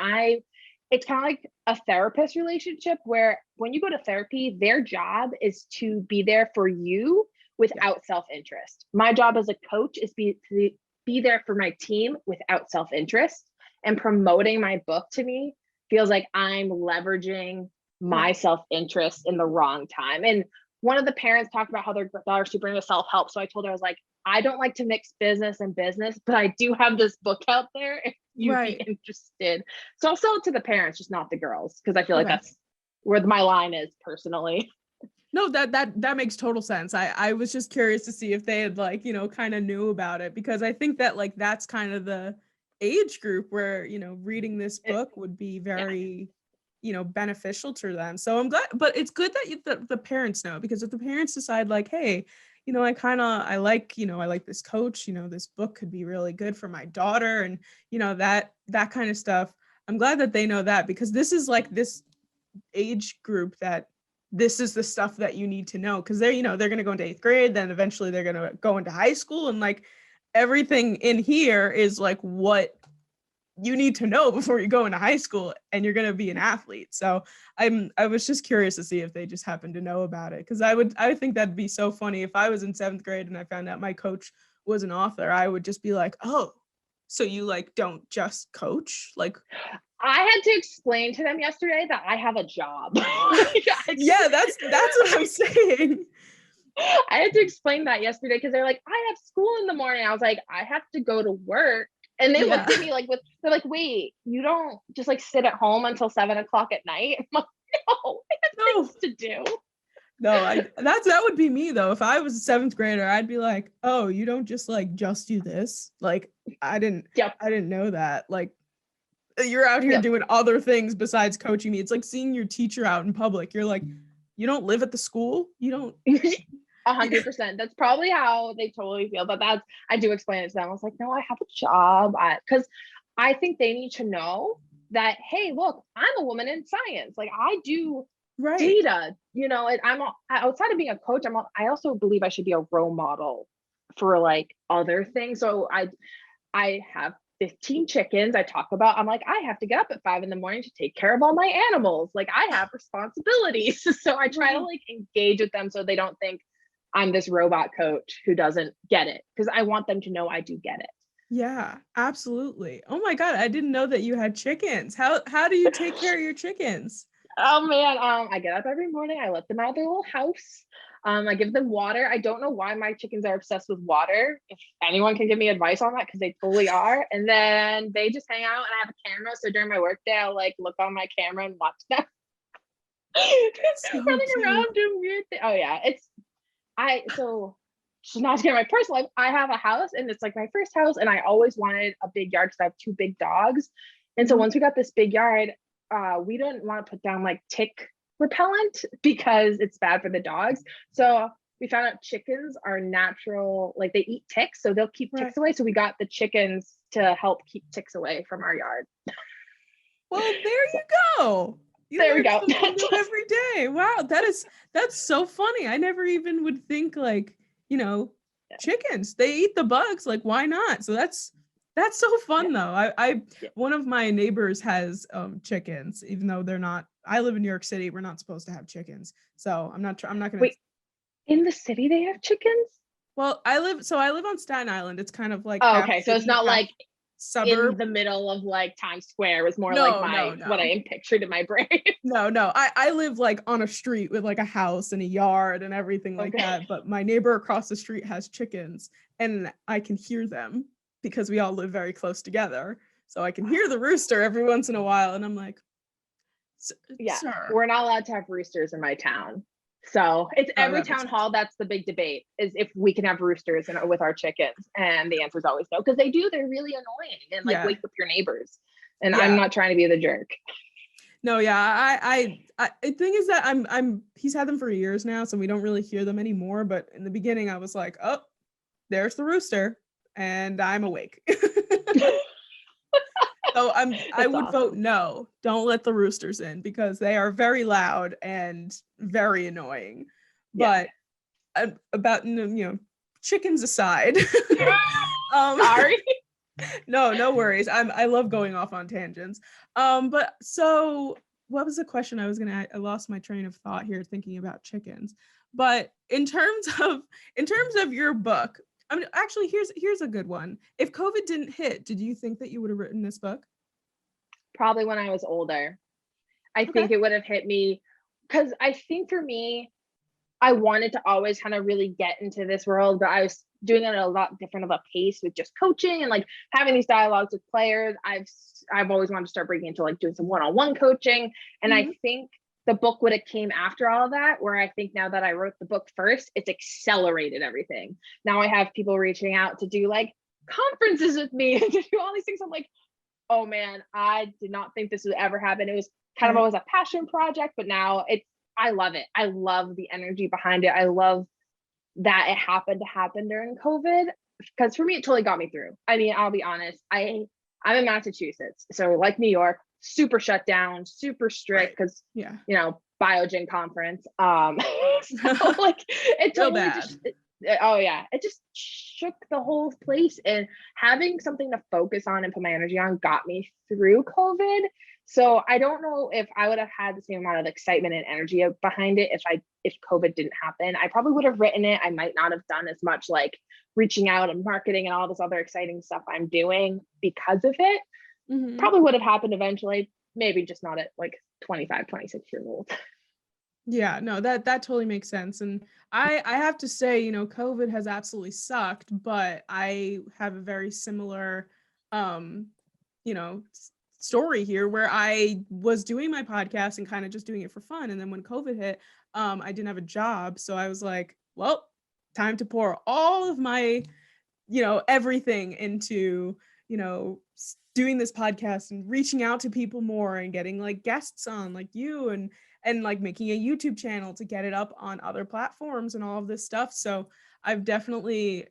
it's kind of like a therapist relationship where when you go to therapy, their job is to be there for you without self-interest. My job as a coach is to be there for my team without self-interest, and promoting my book to me feels like I'm leveraging my self-interest in the wrong time. And one of the parents talked about how their daughter's super into self-help. So I told her, I was like, I don't like to mix business and business, but I do have this book out there if you'd be interested. So I'll sell it to the parents, just not the girls, because I feel like that's where my line is personally. No, that makes total sense. I was just curious to see if they had like, kind of knew about it, because I think that like that's kind of the age group where, reading this book would be very, beneficial to them. So I'm glad, but it's good that the parents know, because if the parents decide like, hey, I like this coach, this book could be really good for my daughter, and that kind of stuff. I'm glad that they know that, because this is like this age group that this is the stuff that you need to know, because they're, they're going to go into 8th grade, then eventually they're going to go into high school, and like everything in here is like what you need to know before you go into high school and you're going to be an athlete. So I was just curious to see if they just happen to know about it, because I think that'd be so funny if I was in 7th grade and I found out my coach was an author. I would just be like, oh, so you like don't just coach? Like, I had to explain to them yesterday that I have a job. Yeah, that's what I'm saying. I had to explain that yesterday because they're like, I have school in the morning. I was like, I have to go to work. And they looked at me like, they're like, wait, you don't just like sit at home until 7 o'clock at night? I'm like, no, I have things to do. No, that would be me though. If I was a 7th grader, I'd be like, oh, you don't just do this. Like, I didn't know that. Like, you're out here doing other things besides coaching me. It's like seeing your teacher out in public. You're like, you don't live at the school? You don't. 100%. That's probably how they totally feel. But I do explain it to them. I was like, no, I have a job. Because I think they need to know that, hey, look, I'm a woman in science. Like, I do data, I'm outside of being a coach. I also believe I should be a role model for like other things. So I have 15 chickens. I'm like, I have to get up at 5 a.m. to take care of all my animals. Like, I have responsibilities. So I try to like engage with them so they don't think I'm this robot coach who doesn't get it, because I want them to know I do get it. Yeah, absolutely. Oh my God, I didn't know that you had chickens. How do you take care of your chickens? Oh man, I get up every morning. I let them out of their little house. I give them water. I don't know why my chickens are obsessed with water. If anyone can give me advice on that, because they totally are. And then they just hang out, and I have a camera. So during my workday, I'll like look on my camera and watch them running around doing weird things. Oh yeah, so not to get my personal life, I have a house, and it's like my first house, and I always wanted a big yard because I have 2 big dogs. And so once we got this big yard, we didn't want to put down like tick repellent because it's bad for the dogs. So we found out chickens are natural, like they eat ticks, so they'll keep ticks away. So we got the chickens to help keep ticks away from our yard. Well, there you go. There we go. Every day. Wow, that's so funny. I never even would think like, chickens, they eat the bugs. Like, why not? So that's so fun though. One of my neighbors has chickens, even though they're not. I live in New York City. We're not supposed to have chickens, so I'm not gonna. Wait, in the city they have chickens? Well, I live on Staten Island. It's kind of like okay, so it's not like suburb in the middle of like Times Square. It was more like what I pictured in my brain. No, I live like on a street with like a house and a yard and everything like that. But my neighbor across the street has chickens, and I can hear them because we all live very close together. So I can hear the rooster every once in a while, and I'm like, sir. We're not allowed to have roosters in my town. So it's every town hall. That's the big debate, is if we can have roosters with our chickens. And the answer is always no, because they're really annoying and like wake up your neighbors. And I'm not trying to be the jerk. No, yeah, I the thing is that he's had them for years now, so we don't really hear them anymore. But in the beginning, I was like, oh, there's the rooster, and I'm awake. So I would vote no. Don't let the roosters in, because they are very loud and very annoying. But about chickens aside, sorry. No worries. I love going off on tangents. But so what was the question I was gonna? I lost my train of thought here thinking about chickens. But in terms of your book. I mean, actually, here's a good one. If COVID didn't hit, did you think that you would have written this book? Probably when I was older. I think it would have hit me, because I think for me, I wanted to always kind of really get into this world, but I was doing it at a lot different of a pace with just coaching and like having these dialogues with players. I've always wanted to start breaking into like doing some one-on-one coaching. And I think the book would have came after all of that, where I think now that I wrote the book first, it's accelerated everything. Now I have people reaching out to do like conferences with me and to do all these things. I'm like, oh man, I did not think this would ever happen. It was kind of always a passion project, but now I love it. I love the energy behind it. I love that it happened to happen during COVID, because for me, it totally got me through. I mean, I'll be honest, I'm in Massachusetts. So like New York, super shut down, super strict because, Yeah. you know, Biogen conference. So like it Real totally bad. just, oh yeah, it just shook the whole place. And having something to focus on and put my energy on got me through COVID. So I don't know if I would have had the same amount of excitement and energy behind it if COVID didn't happen. I probably would have written it. I might not have done as much like reaching out and marketing and all this other exciting stuff I'm doing because of it. Probably would have happened eventually, maybe just not at like 25, 26 years old. Yeah, no, that totally makes sense. And I have to say, you know, COVID has absolutely sucked, but I have a very similar you know, story here where I was doing my podcast and kind of just doing it for fun. And then when COVID hit, I didn't have a job. So I was like, well, time to pour all of my, you know, everything into, you know, doing this podcast and reaching out to people more and getting like guests on like you and like making a YouTube channel to get it up on other platforms and all of this stuff. So I definitely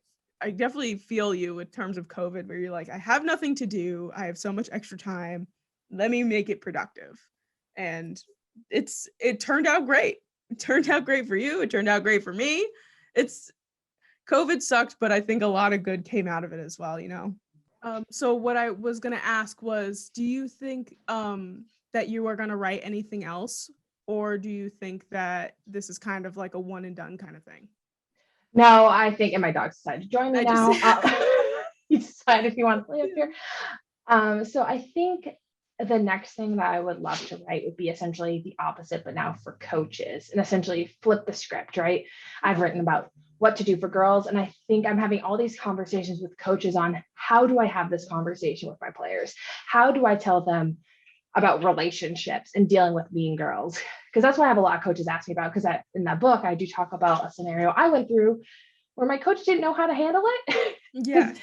feel you in terms of COVID where you're like, I have nothing to do. I have so much extra time. Let me make it productive. And it turned out great. It turned out great for you. It turned out great for me. COVID sucked, but I think a lot of good came out of it as well, you know? So what I was going to ask was, do you think that you are going to write anything else? Or do you think that this is kind of like a one and done kind of thing? No, I think, and my dog decided to join me I now. just, He decided if you want to play up here. So I think the next thing that I would love to write would be essentially the opposite, but now for coaches, and essentially flip the script, right? I've written about what to do for girls, and I think I'm having all these conversations with coaches on how do I have this conversation with my players? How do I tell them about relationships and dealing with mean girls? Because that's what I have a lot of coaches ask me about, because in that book, I do talk about a scenario I went through where my coach didn't know how to handle it. yes.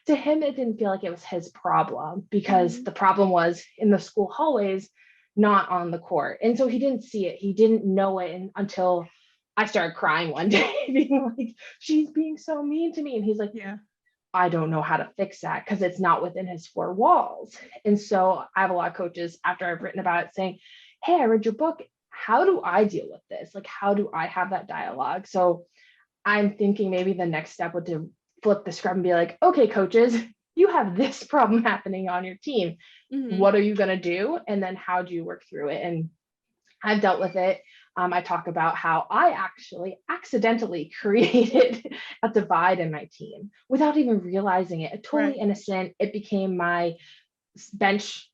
To him, it didn't feel like it was his problem because the problem was in the school hallways, not on the court. And so he didn't see it. He didn't know it until I started crying one day, being like, she's being so mean to me. And he's like, Yeah. I don't know how to fix that because it's not within his four walls. And so I have a lot of coaches after I've written about it saying, hey, I read your book. How do I deal with this? Like, how do I have that dialogue? So I'm thinking maybe the next step would to flip the script and be like, okay, coaches, you have this problem happening on your team. What are you going to do? And then how do you work through it? And I've dealt with it. I talk about how I actually accidentally created a divide in my team without even realizing it. Totally innocent. It became my bench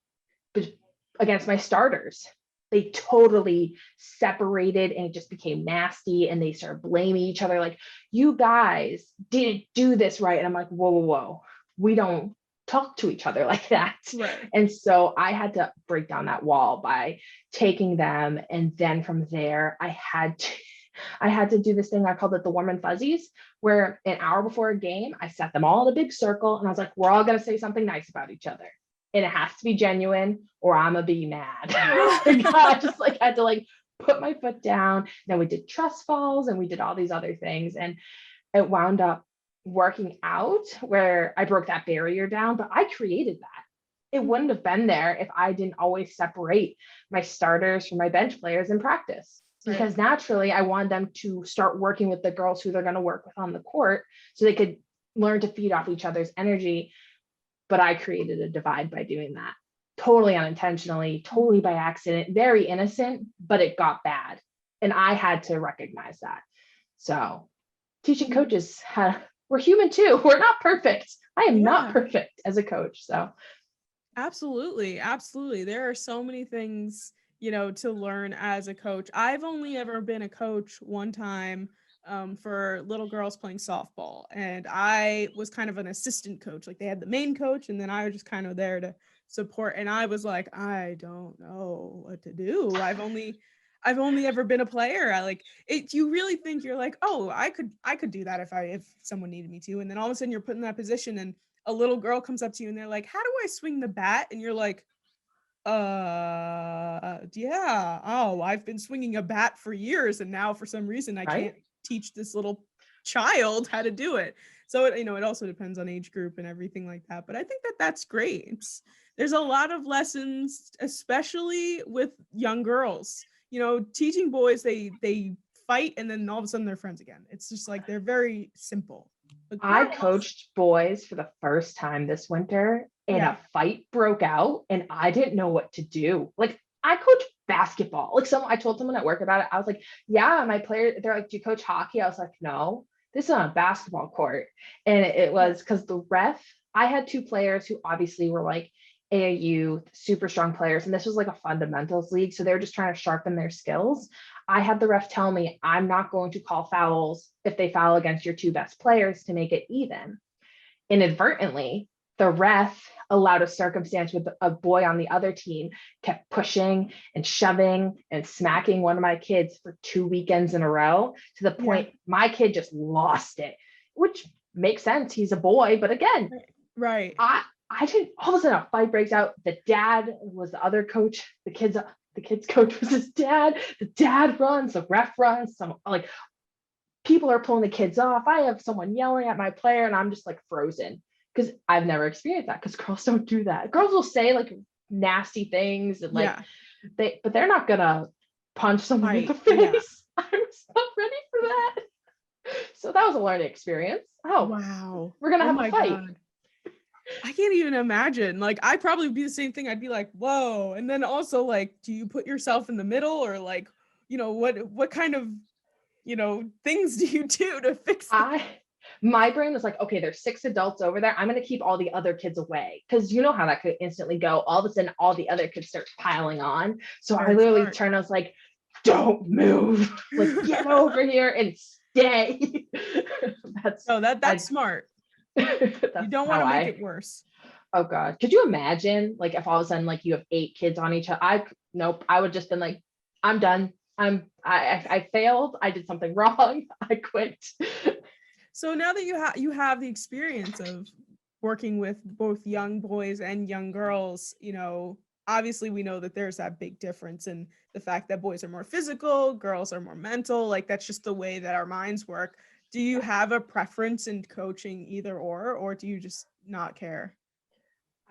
against my starters. They totally separated and it just became nasty, and they started blaming each other like, you guys didn't do this right. And I'm like, whoa, whoa, whoa. We don't talk to each other like that. Right. And so I had to break down that wall by taking them. And then from there, I had to do this thing. I called it the warm and fuzzies, where an hour before a game, I set them all in a big circle and I was like, we're all going to say something nice about each other. And it has to be genuine or I'm gonna be mad. I just like had to like put my foot down. Then we did trust falls and we did all these other things. And it wound up working out where I broke that barrier down, but I created that. It wouldn't have been there if I didn't always separate my starters from my bench players in practice. Because naturally I wanted them to start working with the girls who they're going to work with on the court so they could learn to feed off each other's energy. But I created a divide by doing that. Totally unintentionally, totally by accident, very innocent, but it got bad. And I had to recognize that. So teaching coaches, we're human too. We're not perfect. I am not perfect as a coach. So absolutely. Absolutely. There are so many things, you know, to learn as a coach. I've only ever been a coach one time for little girls playing softball. And I was kind of an assistant coach. Like they had the main coach and then I was just kind of there to support. And I was like, I don't know what to do. I've only ever been a player. I like it. You really think you're like, oh, I could do that if someone needed me to. And then all of a sudden you're put in that position and a little girl comes up to you and they're like, how do I swing the bat? And you're like, yeah, oh, I've been swinging a bat for years and now for some reason I can't teach this little child how to do it. So it, you know, it also depends on age group and everything like that, but I think that that's great. there's a lot of lessons, especially with young girls. You know, teaching boys, they fight and then all of a sudden they're friends again. It's just like they're very simple. But I girls, coached boys for the first time this winter, and a fight broke out, and I didn't know what to do. Like, I coach basketball. Like, I told someone at work about it. I was like, yeah, my player, they're like, do you coach hockey? I was like, no, this is on a basketball court. And it was because the ref, I had two players who obviously were like AAU super strong players, and this was like a fundamentals league, so they were just trying to sharpen their skills. I had the ref tell me, I'm not going to call fouls if they foul against your two best players to make it even. Inadvertently, the ref allowed a circumstance with a boy on the other team kept pushing and shoving and smacking one of my kids for 2 weekends in a row, to the point my kid just lost it, which makes sense. He's a boy, but again, right. I didn't, all of a sudden a fight breaks out. The dad was the other coach. The kids coach was his dad. The dad runs, the ref runs, some like people are pulling the kids off. I have someone yelling at my player, and I'm just like frozen because I've never experienced that, because girls don't do that. Girls will say like nasty things and like but they're not gonna punch someone in the face. Yeah. I was not ready for that. So that was a learning experience. Oh wow. We're gonna have a fight. God. I can't even imagine. Like, I'd probably be the same thing. I'd be like, whoa. And then also, like, do you put yourself in the middle, or like, you know, what kind of, you know, things do you do to fix it? My brain was like, okay, there's 6 adults over there. I'm going to keep all the other kids away, because you know how that could instantly go. All of a sudden, all the other kids start piling on. So I literally turned, I was like, don't move. Like, get over here and stay. That's smart. You don't want to make it worse. Oh God. Could you imagine, like, if all of a sudden, like, you have 8 kids on each other? Nope. I would just been like, I'm done. I failed. I did something wrong. I quit. So now that you have the experience of working with both young boys and young girls, you know, obviously we know that there's that big difference in the fact that boys are more physical, girls are more mental. Like, that's just the way that our minds work. Do you have a preference in coaching either or do you just not care?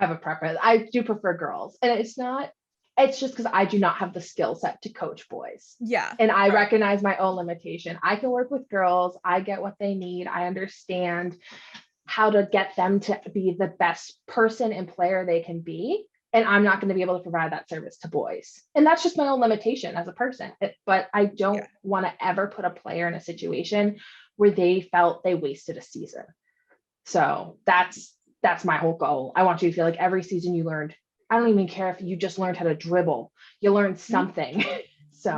I have a preference. I do prefer girls, and it's just because I do not have the skill set to coach boys. Yeah. And I recognize my own limitation. I can work with girls. I get what they need. I understand how to get them to be the best person and player they can be. And I'm not going to be able to provide that service to boys. And that's just my own limitation as a person. But I don't want to ever put a player in a situation where they felt they wasted a season. So that's my whole goal. I want you to feel like every season you learned. I don't even care if you just learned how to dribble. You learned something. So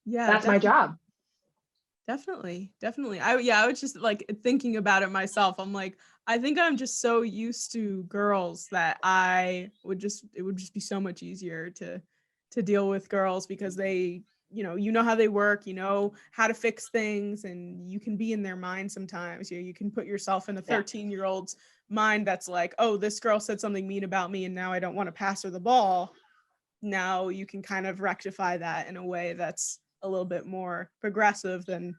that's my job. Definitely. I was just like thinking about it myself. I'm like, I think I'm just so used to girls that it would just be so much easier to deal with girls, because they, you know how they work, you know how to fix things, and you can be in their mind sometimes. You can put yourself in a 13-year-old's mind that's like, oh, this girl said something mean about me and now I don't want to pass her the ball. Now you can kind of rectify that in a way that's a little bit more progressive than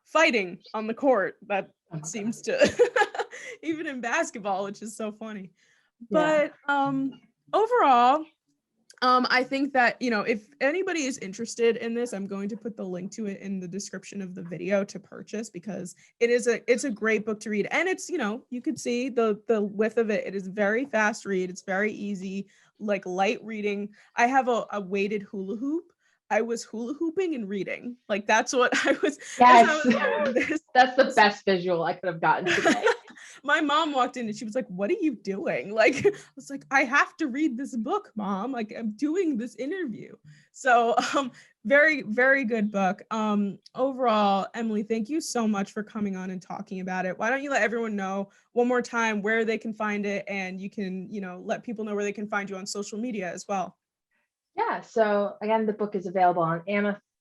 fighting on the court. That seems to even in basketball, which is so funny. But overall, I think that, you know, if anybody is interested in this, I'm going to put the link to it in the description of the video to purchase, because it's a great book to read. And it's, you know, you could see the width of it. It is very fast read. It's very easy, like light reading. I have a weighted hula hoop. I was hula hooping and reading. Like, that's what I was. Yes. That's the best visual I could have gotten today. My mom walked in and she was like, what are you doing? Like, I was like, I have to read this book, Mom. Like, I'm doing this interview. So very, very good book. Overall, Emily, thank you so much for coming on and talking about it. Why don't you let everyone know one more time where they can find it, and you can, you know, let people know where they can find you on social media as well. Yeah. So again, the book is available on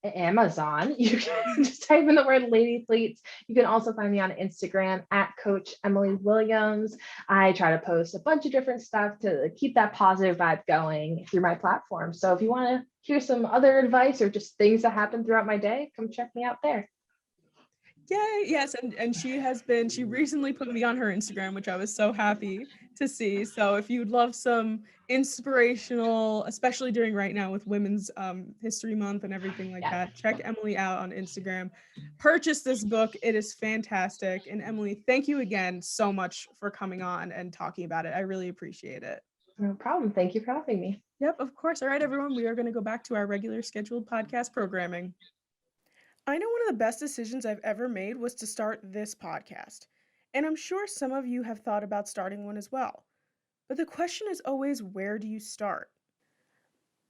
Amazon. You can just type in the word Lady-thletes. You can also find me on Instagram at Coach Emily Williams. I try to post a bunch of different stuff to keep that positive vibe going through my platform. So if you want to hear some other advice or just things that happen throughout my day, come check me out there. Yay, yes, and she recently put me on her Instagram, which I was so happy to see. So if you'd love some inspirational, especially during right now with Women's History Month and everything like Yes. that, check Emily out on Instagram. Purchase this book. It is fantastic. And Emily, thank you again so much for coming on and talking about it. I really appreciate it. No problem. Thank you for having me. Yep, of course. All right, everyone, we are going to go back to our regular scheduled podcast programming. I know one of the best decisions I've ever made was to start this podcast. And I'm sure some of you have thought about starting one as well. But the question is always, where do you start?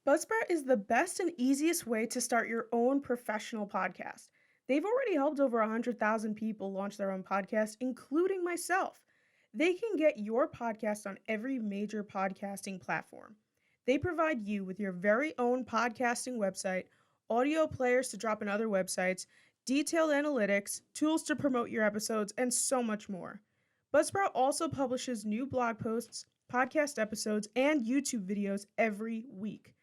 Buzzsprout is the best and easiest way to start your own professional podcast. They've already helped over 100,000 people launch their own podcast, including myself. They can get your podcast on every major podcasting platform. They provide you with your very own podcasting website, audio players to drop in other websites, detailed analytics, tools to promote your episodes, and so much more. Buzzsprout also publishes new blog posts, podcast episodes, and YouTube videos every week.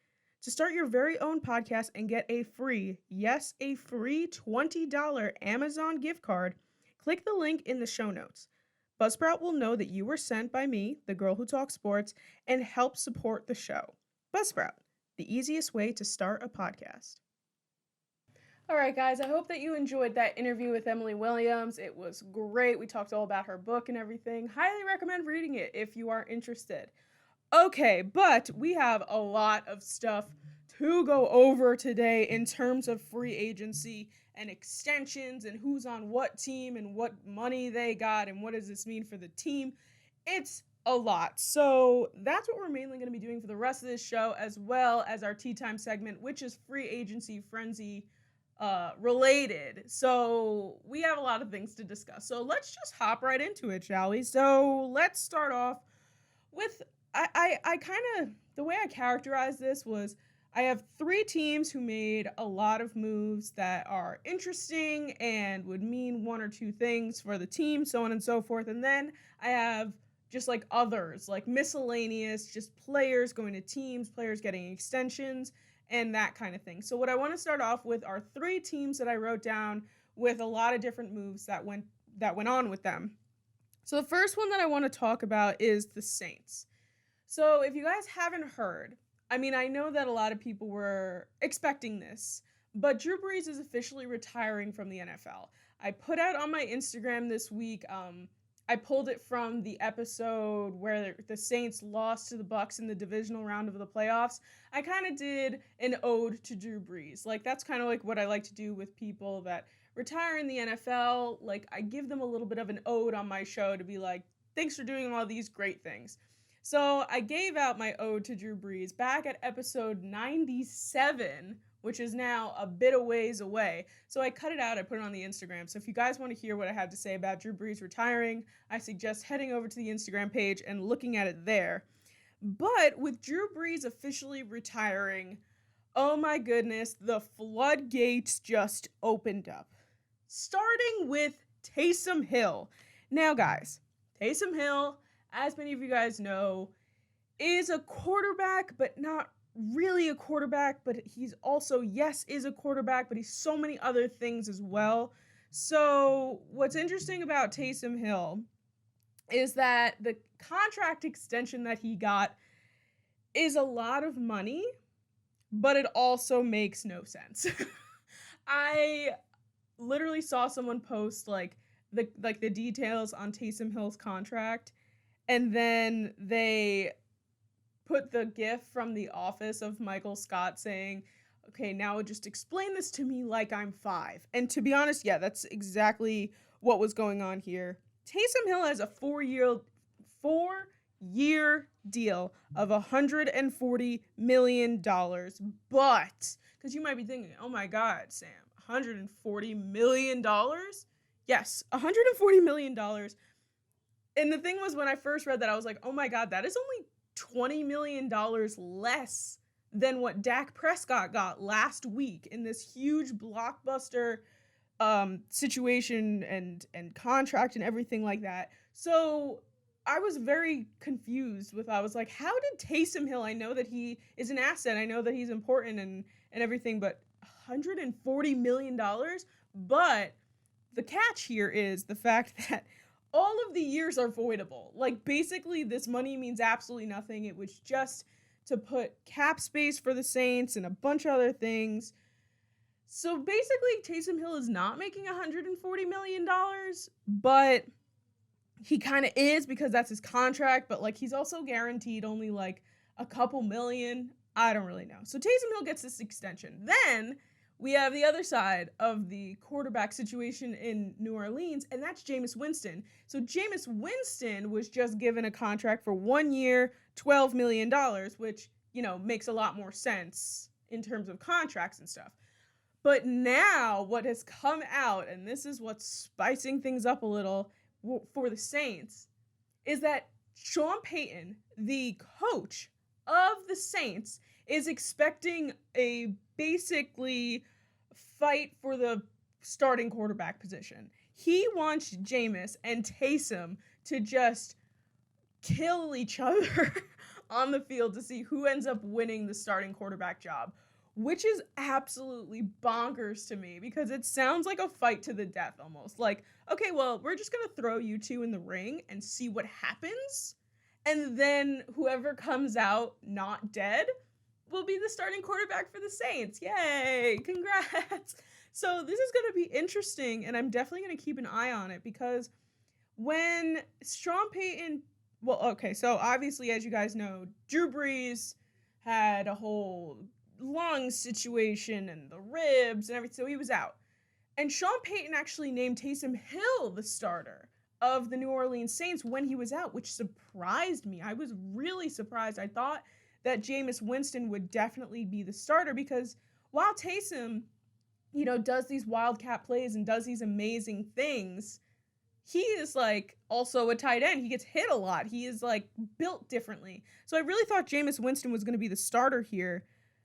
To start your very own podcast and get a free, yes, a free $20 Amazon gift card, click the link in the show notes. Buzzsprout will know that you were sent by me, the girl who talks sports, and help support the show. Buzzsprout, the easiest way to start a podcast. All right, guys, I hope that you enjoyed that interview with Emily Williams. It was great. We talked all about her book and everything. Highly recommend reading it if you are interested. Okay, but we have a lot of stuff to go over today in terms of free agency and extensions and who's on what team and what money they got and what does this mean for the team. It's a lot. So that's what we're mainly going to be doing for the rest of this show, as well as our Tea Time segment, which is free agency frenzy related. So we have a lot of things to discuss. So let's just hop right into it, shall we? So let's start off with I kind of, the way I characterized this was I have 3 teams who made a lot of moves that are interesting and would mean 1 or 2 things for the team, so on and so forth. And then I have just like others, like miscellaneous, just players going to teams, players getting extensions, and that kind of thing. So what I want to start off with are 3 teams that I wrote down with a lot of different moves that went on with them. So the first one that I want to talk about is the Saints. So if you guys haven't heard, I mean, I know that a lot of people were expecting this, but Drew Brees is officially retiring from the NFL. I put out on my Instagram this week, I pulled it from the episode where the Saints lost to the Bucs in the divisional round of the playoffs. I kind of did an ode to Drew Brees. Like, that's kind of like what I like to do with people that retire in the NFL. Like, I give them a little bit of an ode on my show to be like, thanks for doing all these great things. So I gave out my ode to Drew Brees back at episode 97, which is now a bit of ways away. So I cut it out, I put it on the Instagram. So if you guys want to hear what I had to say about Drew Brees retiring, I suggest heading over to the Instagram page and looking at it there. But with Drew Brees officially retiring, oh my goodness, the floodgates just opened up. Starting with Taysom Hill. Now guys, Taysom Hill, as many of you guys know, is a quarterback, but not really a quarterback, but he's also, yes, is a quarterback, but he's so many other things as well. So what's interesting about Taysom Hill is that the contract extension that he got is a lot of money, but it also makes no sense. I literally saw someone post the details on Taysom Hill's contract, and then they put the gif from The Office of Michael Scott saying, okay, now just explain this to me like I'm 5. And to be honest, yeah, that's exactly what was going on here. Taysom Hill has a 4-year deal of $140 million. But, because you might be thinking, oh my God, Sam, $140 million? Yes, $140 million. And the thing was, when I first read that, I was like, oh my God, that is only $20 million less than what Dak Prescott got last week in this huge blockbuster situation and contract and everything like that. So I was very confused I was like, how did Taysom Hill, I know that he is an asset, I know that he's important and everything, but $140 million? But the catch here is the fact that all of the years are voidable. Like, basically, this money means absolutely nothing. It was just to put cap space for the Saints and a bunch of other things. So basically, Taysom Hill is not making $140 million, but he kind of is because that's his contract. But, like, he's also guaranteed only, like, a couple million. I don't really know. So Taysom Hill gets this extension. Then we have the other side of the quarterback situation in New Orleans, and that's Jameis Winston. So Jameis Winston was just given a contract for 1 year, $12 million, which, you know, makes a lot more sense in terms of contracts and stuff. But now what has come out, and this is what's spicing things up a little for the Saints, is that Sean Payton, the coach of the Saints, is expecting a basically fight for the starting quarterback position. He wants Jameis and Taysom to just kill each other on the field to see who ends up winning the starting quarterback job, which is absolutely bonkers to me because it sounds like a fight to the death almost. Like, okay, well, we're just going to throw you two in the ring and see what happens. And then whoever comes out not dead will be the starting quarterback for the Saints. Yay! Congrats! So this is going to be interesting, and I'm definitely going to keep an eye on it because when Sean Payton, well, okay, so obviously, as you guys know, Drew Brees had a whole lung situation and the ribs and everything, so he was out. And Sean Payton actually named Taysom Hill the starter of the New Orleans Saints when he was out, which surprised me. I was really surprised. I thought that Jameis Winston would definitely be the starter because while Taysom, you know, does these wildcat plays and does these amazing things, he is like also a tight end. He gets hit a lot. He is like built differently. So I really thought Jameis Winston was going to be the starter here,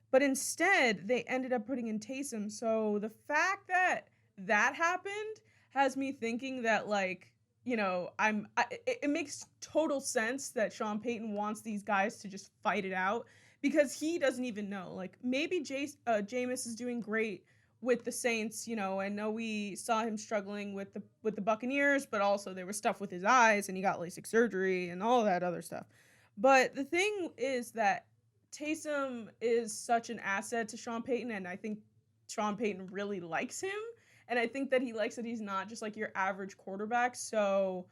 but instead they ended up putting in Taysom. So the fact that that happened has me thinking that, like, you know, it makes total sense that Sean Payton wants these guys to just fight it out because he doesn't even know. Like, maybe Jameis is doing great with the Saints. You know, I know we saw him struggling with the Buccaneers, but also there was stuff with his eyes and he got LASIK surgery and all that other stuff. But the thing is that Taysom is such an asset to Sean Payton, and I think Sean Payton really likes him. And I think that he likes that he's not just like your average quarterback. So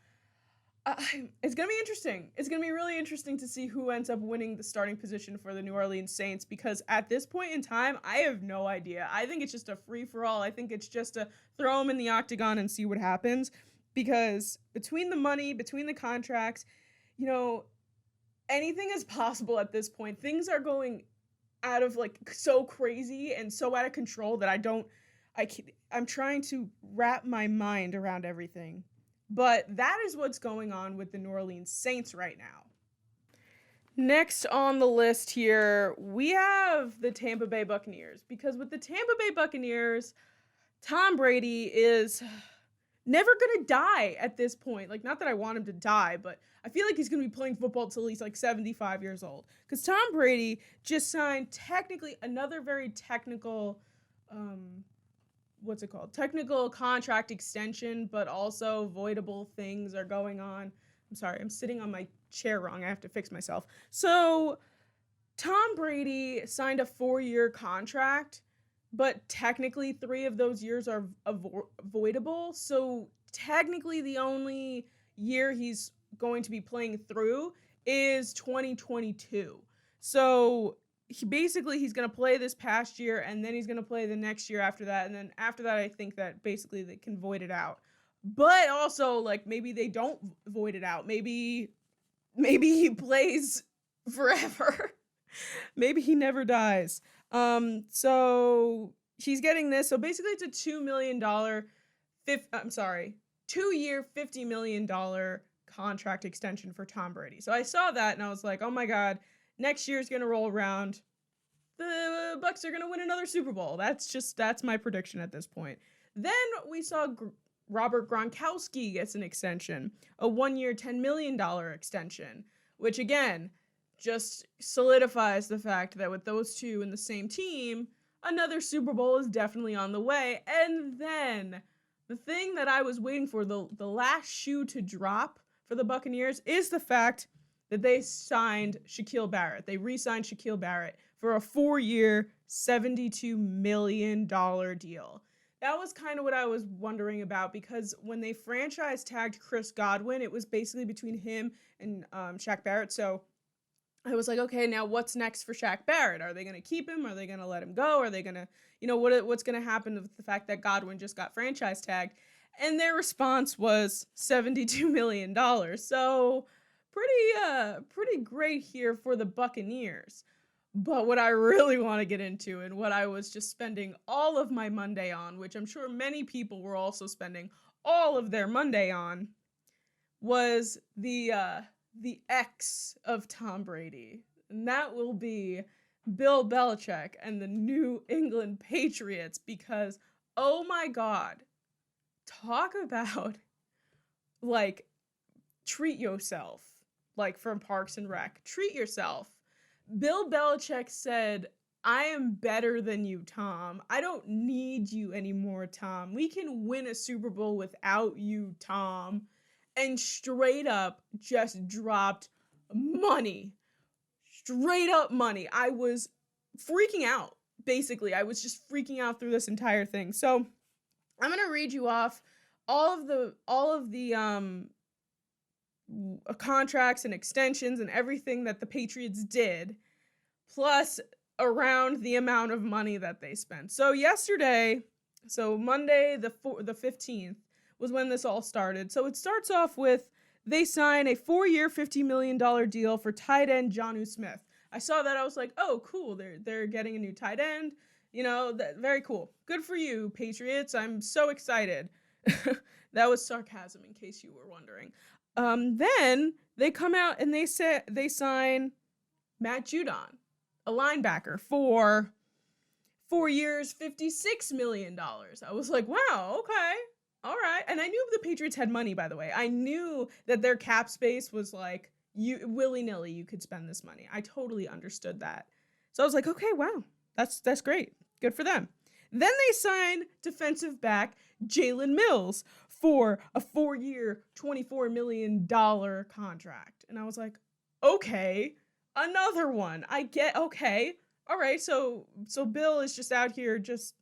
it's going to be interesting. It's going to be really interesting to see who ends up winning the starting position for the New Orleans Saints because at this point in time, I have no idea. I think it's just a free-for-all. I think it's just to throw them in the octagon and see what happens because between the money, between the contracts, you know, anything is possible at this point. Things are going out of like so crazy and so out of control that I'm trying to wrap my mind around everything. But that is what's going on with the New Orleans Saints right now. Next on the list here, we have the Tampa Bay Buccaneers. Because with the Tampa Bay Buccaneers, Tom Brady is never going to die at this point. Like, not that I want him to die, but I feel like he's going to be playing football till he's like 75 years old. Because Tom Brady just signed technically another very technical technical contract extension, but also voidable things are going on. I'm sorry, I'm sitting on my chair wrong. I have to fix myself. So Tom Brady signed a 4-year contract, but technically 3 of those years are voidable. So technically the only year he's going to be playing through is 2022. So he's going to play this past year, and then he's going to play the next year after that. And then after that, I think that basically they can void it out. But also, like, maybe they don't void it out. Maybe he plays forever. Maybe he never dies. So he's getting this. So basically it's a $2 million, 2-year, $50 million contract extension for Tom Brady. So I saw that and I was like, oh my God, next year's going to roll around. The Bucs are going to win another Super Bowl. That's my prediction at this point. Then we saw Robert Gronkowski gets an extension, a 1-year, $10 million extension, which again, just solidifies the fact that with those two in the same team, another Super Bowl is definitely on the way. And then the thing that I was waiting for, the last shoe to drop for the Buccaneers, is the fact that they signed Shaquille Barrett. They re-signed Shaquille Barrett for a 4-year, $72 million deal. That was kind of what I was wondering about, because when they franchise tagged Chris Godwin, it was basically between him and Shaq Barrett. So I was like, okay, now what's next for Shaq Barrett? Are they going to keep him? Are they going to let him go? Are they going to, what's going to happen with the fact that Godwin just got franchise tagged? And their response was $72 million. So pretty great here for the Buccaneers. But what I really want to get into, and what I was just spending all of my Monday on, which I'm sure many people were also spending all of their Monday on, was the ex of Tom Brady. And that will be Bill Belichick and the New England Patriots, because, oh my God, talk about, like, treat yourself, like from Parks and Rec. Treat yourself. Bill Belichick said, I am better than you, Tom. I don't need you anymore, Tom. We can win a Super Bowl without you, Tom. And straight up just dropped money. Straight up money. I was freaking out, basically. I was just freaking out through this entire thing. So I'm going to read you off all of the contracts and extensions and everything that the Patriots did, plus around the amount of money that they spent. So Monday the 15th was when this all started. So it starts off with, they sign a 4-year, $50 million deal for tight end JuJu Smith. I saw that, I was like, oh, cool, they're getting a new tight end. Very cool. Good for you, Patriots. I'm so excited. That was sarcasm, in case you were wondering. Then they come out and they sign Matt Judon, a linebacker, for 4 years, $56 million. I was like, wow, okay, all right. And I knew the Patriots had money, by the way. I knew that their cap space was like, willy-nilly, you could spend this money. I totally understood that. So I was like, okay, wow, that's great. Good for them. Then they sign defensive back Jalen Mills for a 4-year, $24 million contract. And I was like, okay, another one. Okay. All right, so Bill is just out here just...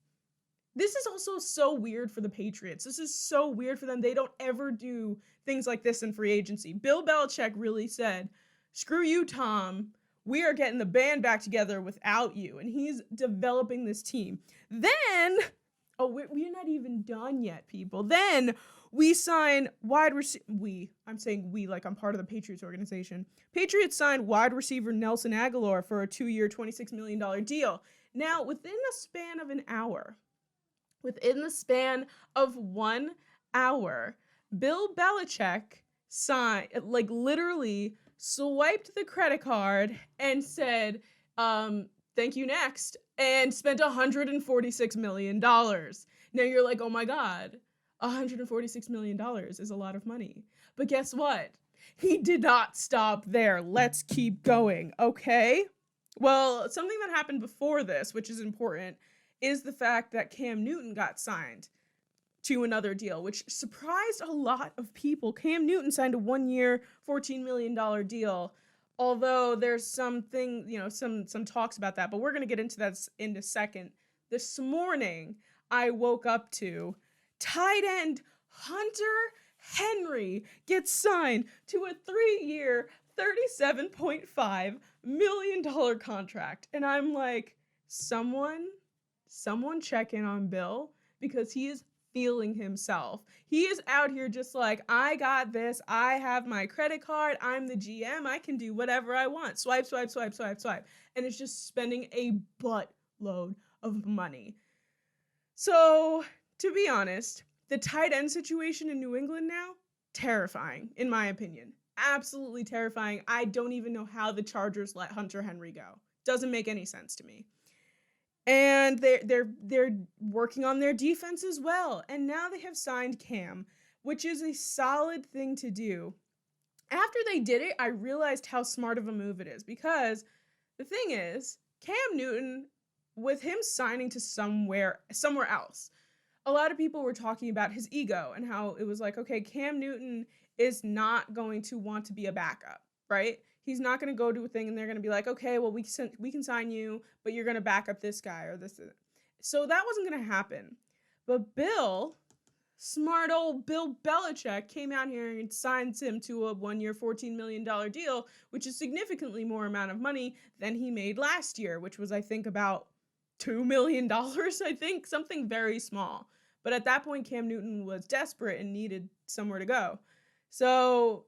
This is also so weird for the Patriots. This is so weird for them. They don't ever do things like this in free agency. Bill Belichick really said, screw you, Tom. We are getting the band back together without you. And he's developing this team. Then, we're not even done yet, people. Then we sign I'm saying we like I'm part of the Patriots organization. Patriots signed wide receiver Nelson Aguilar for a 2-year, $26 million deal. Now, within the span of 1 hour, Bill Belichick literally swiped the credit card and said, thank you, next, and spent $146 million. Now you're like, oh my God, $146 million is a lot of money. But guess what? He did not stop there. Let's keep going, okay? Well, something that happened before this, which is important, is the fact that Cam Newton got signed to another deal, which surprised a lot of people. Cam Newton signed a 1-year, $14 million deal, although there's some talks about that, but we're going to get into that in a second. This morning, I woke up to tight end Hunter Henry gets signed to a 3-year, $37.5 million contract. And I'm like, someone check in on Bill, because he is feeling himself. He is out here just like, I got this. I have my credit card. I'm the GM. I can do whatever I want. Swipe, swipe, swipe, swipe, swipe. And it's just spending a buttload of money. So, to be honest, the tight end situation in New England now, terrifying, in my opinion. Absolutely terrifying. I don't even know how the Chargers let Hunter Henry go. Doesn't make any sense to me. And they're working on their defense as well. And now they have signed Cam, which is a solid thing to do. After they did it, I realized how smart of a move it is, because the thing is, Cam Newton, with him signing to somewhere else, a lot of people were talking about his ego and how it was like, okay, Cam Newton is not going to want to be a backup, right? He's not going to go to a thing and they're going to be like, okay, well, we can sign you, but you're going to back up this guy or this. So that wasn't going to happen. But smart old Bill Belichick came out here and signed him to a 1-year, $14 million deal, which is significantly more amount of money than he made last year, which was, I think, about $2 million, I think, something very small. But at that point, Cam Newton was desperate and needed somewhere to go. So,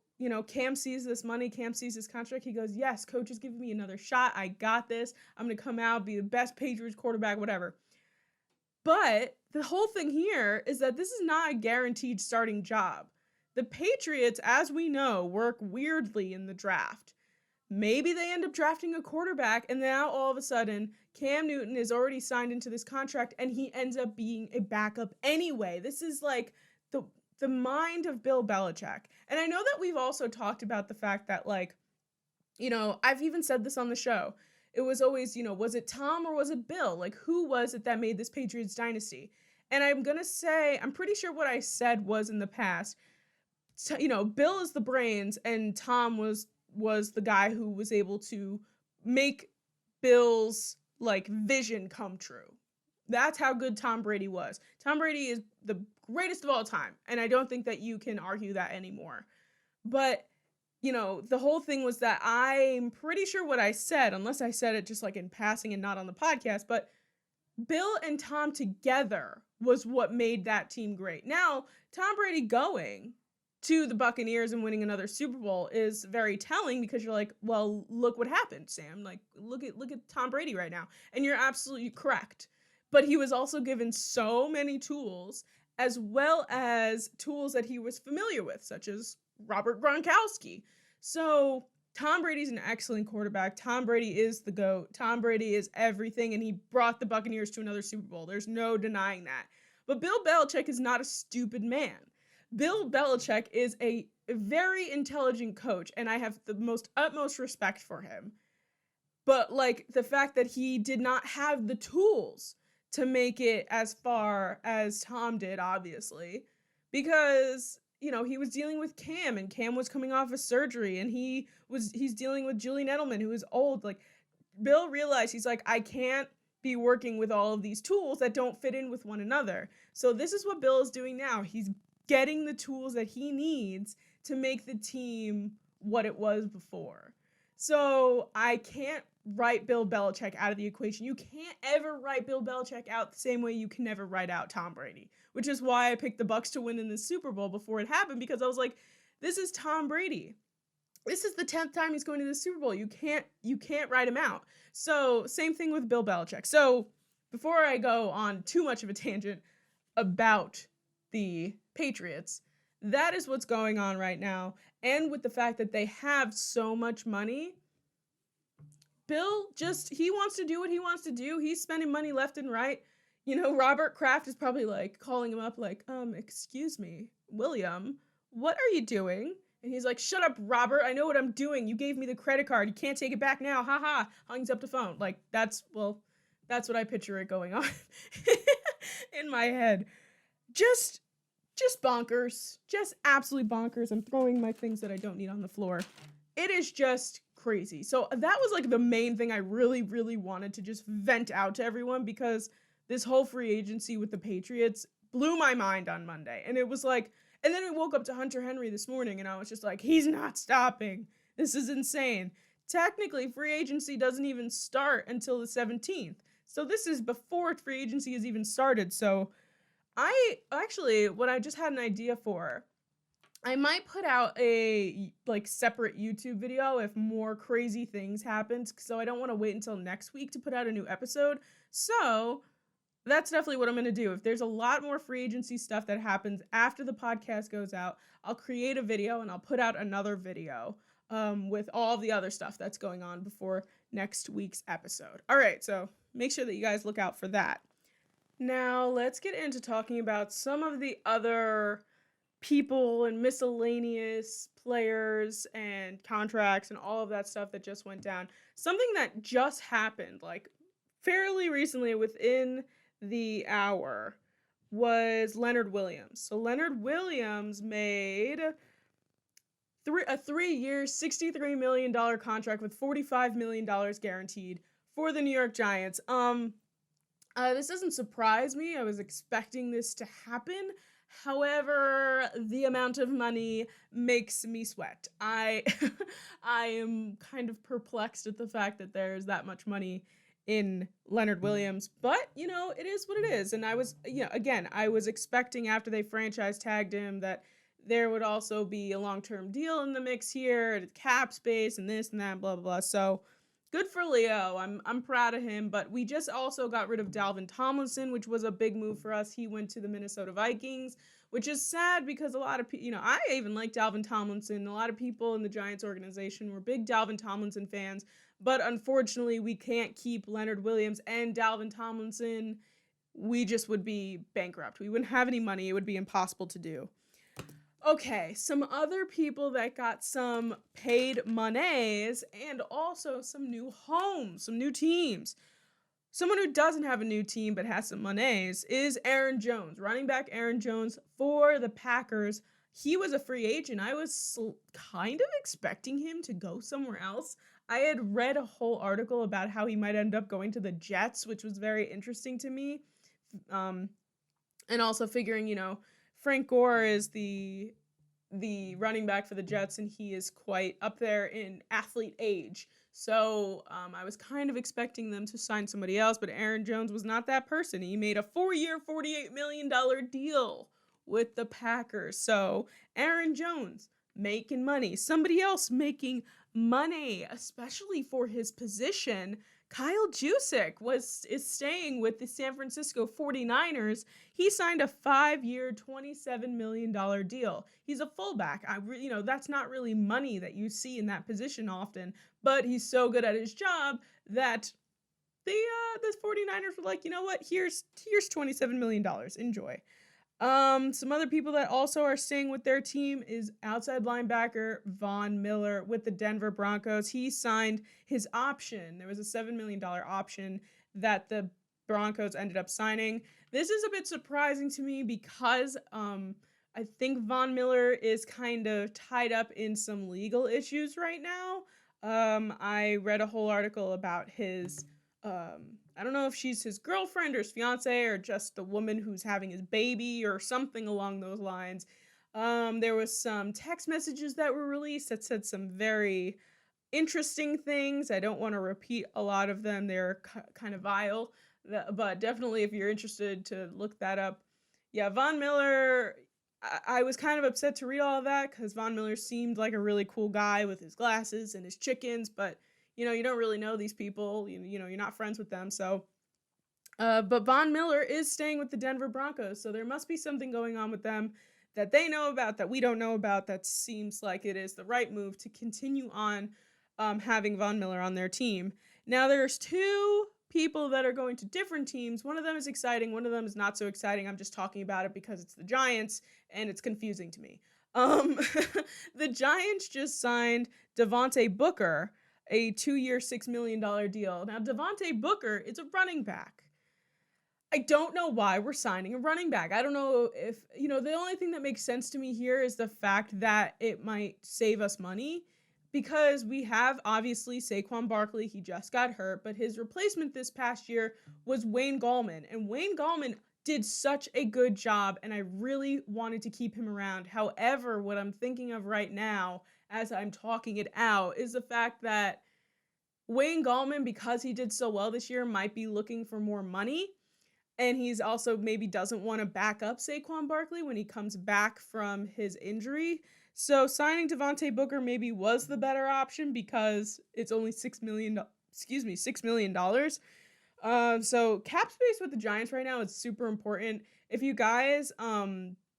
Cam sees this money, Cam sees this contract. He goes, yes, coach is giving me another shot. I got this. I'm going to come out, be the best Patriots quarterback, whatever. But the whole thing here is that this is not a guaranteed starting job. The Patriots, as we know, work weirdly in the draft. Maybe they end up drafting a quarterback, and now all of a sudden, Cam Newton is already signed into this contract, and he ends up being a backup anyway. This is like the mind of Bill Belichick. And I know that we've also talked about the fact that, like, I've even said this on the show. It was always, was it Tom or was it Bill? Like, who was it that made this Patriots dynasty? And I'm going to say, I'm pretty sure what I said was in the past, Bill is the brains and Tom was the guy who was able to make Bill's, like, vision come true. That's how good Tom Brady was. Tom Brady is the greatest of all time, and I don't think that you can argue that anymore. But the whole thing was that I'm pretty sure what I said, unless I said it just like in passing and not on the podcast, but Bill and Tom together was what made that team great. Now, Tom Brady going to the Buccaneers and winning another Super Bowl is very telling because you're like, well, look what happened, Sam. Like, look at Tom Brady right now. And you're absolutely correct. But he was also given so many tools, as well as tools that he was familiar with, such as Robert Gronkowski. So Tom Brady's an excellent quarterback. Tom Brady is the GOAT. Tom Brady is everything, and he brought the Buccaneers to another Super Bowl. There's no denying that. But Bill Belichick is not a stupid man. Bill Belichick is a very intelligent coach, and I have the utmost respect for him. But, like, the fact that he did not have the tools to make it as far as Tom did, obviously, because he was dealing with Cam, and Cam was coming off of surgery, and he's dealing with Julian Edelman, who is old. Like, Bill realized, he's like, I can't be working with all of these tools that don't fit in with one another. So this is what Bill is doing now. He's getting the tools that he needs to make the team what it was before. So I can't write Bill Belichick out of the equation. You can't ever write Bill Belichick out the same way you can never write out Tom Brady, which is why I picked the Bucs to win in the Super Bowl before it happened, because I was like, this is Tom Brady. This is the 10th time he's going to the Super Bowl. You can't write him out. So same thing with Bill Belichick. So before I go on too much of a tangent about the Patriots, that is what's going on right now. And with the fact that they have so much money, Bill he wants to do what he wants to do. He's spending money left and right. Robert Kraft is probably like calling him up like, excuse me, William, what are you doing? And he's like, shut up, Robert. I know what I'm doing. You gave me the credit card. You can't take it back now. Ha ha. Hangs up the phone. Like, that's what I picture it going on in my head. Just bonkers. Just absolutely bonkers. I'm throwing my things that I don't need on the floor. It is just crazy. So that was like the main thing I really, really wanted to just vent out to everyone, because this whole free agency with the Patriots blew my mind on Monday. And it was like, and then we woke up to Hunter Henry this morning and I was just like, he's not stopping. This is insane. Technically, free agency doesn't even start until the 17th. So this is before free agency has even started. So what I just had an idea for, I might put out a separate YouTube video if more crazy things happen. So I don't want to wait until next week to put out a new episode. So that's definitely what I'm going to do. If there's a lot more free agency stuff that happens after the podcast goes out, I'll create a video and I'll put out another video with all the other stuff that's going on before next week's episode. All right, so make sure that you guys look out for that. Now, let's get into talking about some of the other people and miscellaneous players and contracts and all of that stuff that just went down. Something that just happened, like, fairly recently, within the hour. was Leonard Williams. So Leonard Williams made a 3-year, $63 million contract with $45 million guaranteed for the New York Giants. This doesn't surprise me. I was expecting this to happen. However, the amount of money makes me sweat. I I am kind of perplexed at the fact that there's that much money in Leonard Williams, but it is what it is. And I was, again, I was expecting after they franchise tagged him that there would also be a long-term deal in the mix here, cap space and this and that, blah blah blah. So good for Leo. I'm proud of him. But we just also got rid of Dalvin Tomlinson, which was a big move for us. He went to the Minnesota Vikings, which is sad because a lot of people, I even like Dalvin Tomlinson. A lot of people in the Giants organization were big Dalvin Tomlinson fans. But unfortunately, we can't keep Leonard Williams and Dalvin Tomlinson. We just would be bankrupt. We wouldn't have any money. It would be impossible to do. Okay, some other people that got some paid monies and also some new homes, some new teams. Someone who doesn't have a new team but has some monies is Aaron Jones, running back Aaron Jones for the Packers. He was a free agent. I was kind of expecting him to go somewhere else. I had read a whole article about how he might end up going to the Jets, which was very interesting to me. And also figuring, Frank Gore is the running back for the Jets, and he is quite up there in athlete age. So I was kind of expecting them to sign somebody else, but Aaron Jones was not that person. He made a 4-year, $48 million deal with the Packers. So Aaron Jones making money. Somebody else making money, especially for his position. Kyle Juszczyk is staying with the San Francisco 49ers. He signed a 5-year, $27 million deal. He's a fullback. That's not really money that you see in that position often, but he's so good at his job that the 49ers were like, you know what? Here's $27 million. Enjoy. Some other people that also are staying with their team is outside linebacker Von Miller with the Denver Broncos. He signed his option. There was a $7 million option that the Broncos ended up signing. This is a bit surprising to me because I think Von Miller is kind of tied up in some legal issues right now. I read a whole article about his I don't know if she's his girlfriend or his fiance or just the woman who's having his baby or something along those lines. There was some text messages that were released that said some very interesting things. I don't want to repeat a lot of them. They're kind of vile, but definitely if you're interested to look that up. Yeah, Von Miller, I was kind of upset to read all of that because Von Miller seemed like a really cool guy with his glasses and his chickens, but you don't really know these people. You're not friends with them. So, but Von Miller is staying with the Denver Broncos. So there must be something going on with them that they know about that we don't know about. That seems like it is the right move to continue on having Von Miller on their team. Now there's two people that are going to different teams. One of them is exciting. One of them is not so exciting. I'm just talking about it because it's the Giants and it's confusing to me. The Giants just signed Devontae Booker, a 2-year, $6 million deal. Now, Devontae Booker is a running back. I don't know why we're signing a running back. I don't know if, the only thing that makes sense to me here is the fact that it might save us money because we have, obviously, Saquon Barkley. He just got hurt, but his replacement this past year was Wayne Gallman. And Wayne Gallman did such a good job, and I really wanted to keep him around. However, what I'm thinking of right now, as I'm talking it out, is the fact that Wayne Gallman, because he did so well this year, might be looking for more money. And he's also maybe doesn't want to back up Saquon Barkley when he comes back from his injury. So signing Devontae Booker maybe was the better option because it's only $6 million. So cap space with the Giants right now is super important. If you guys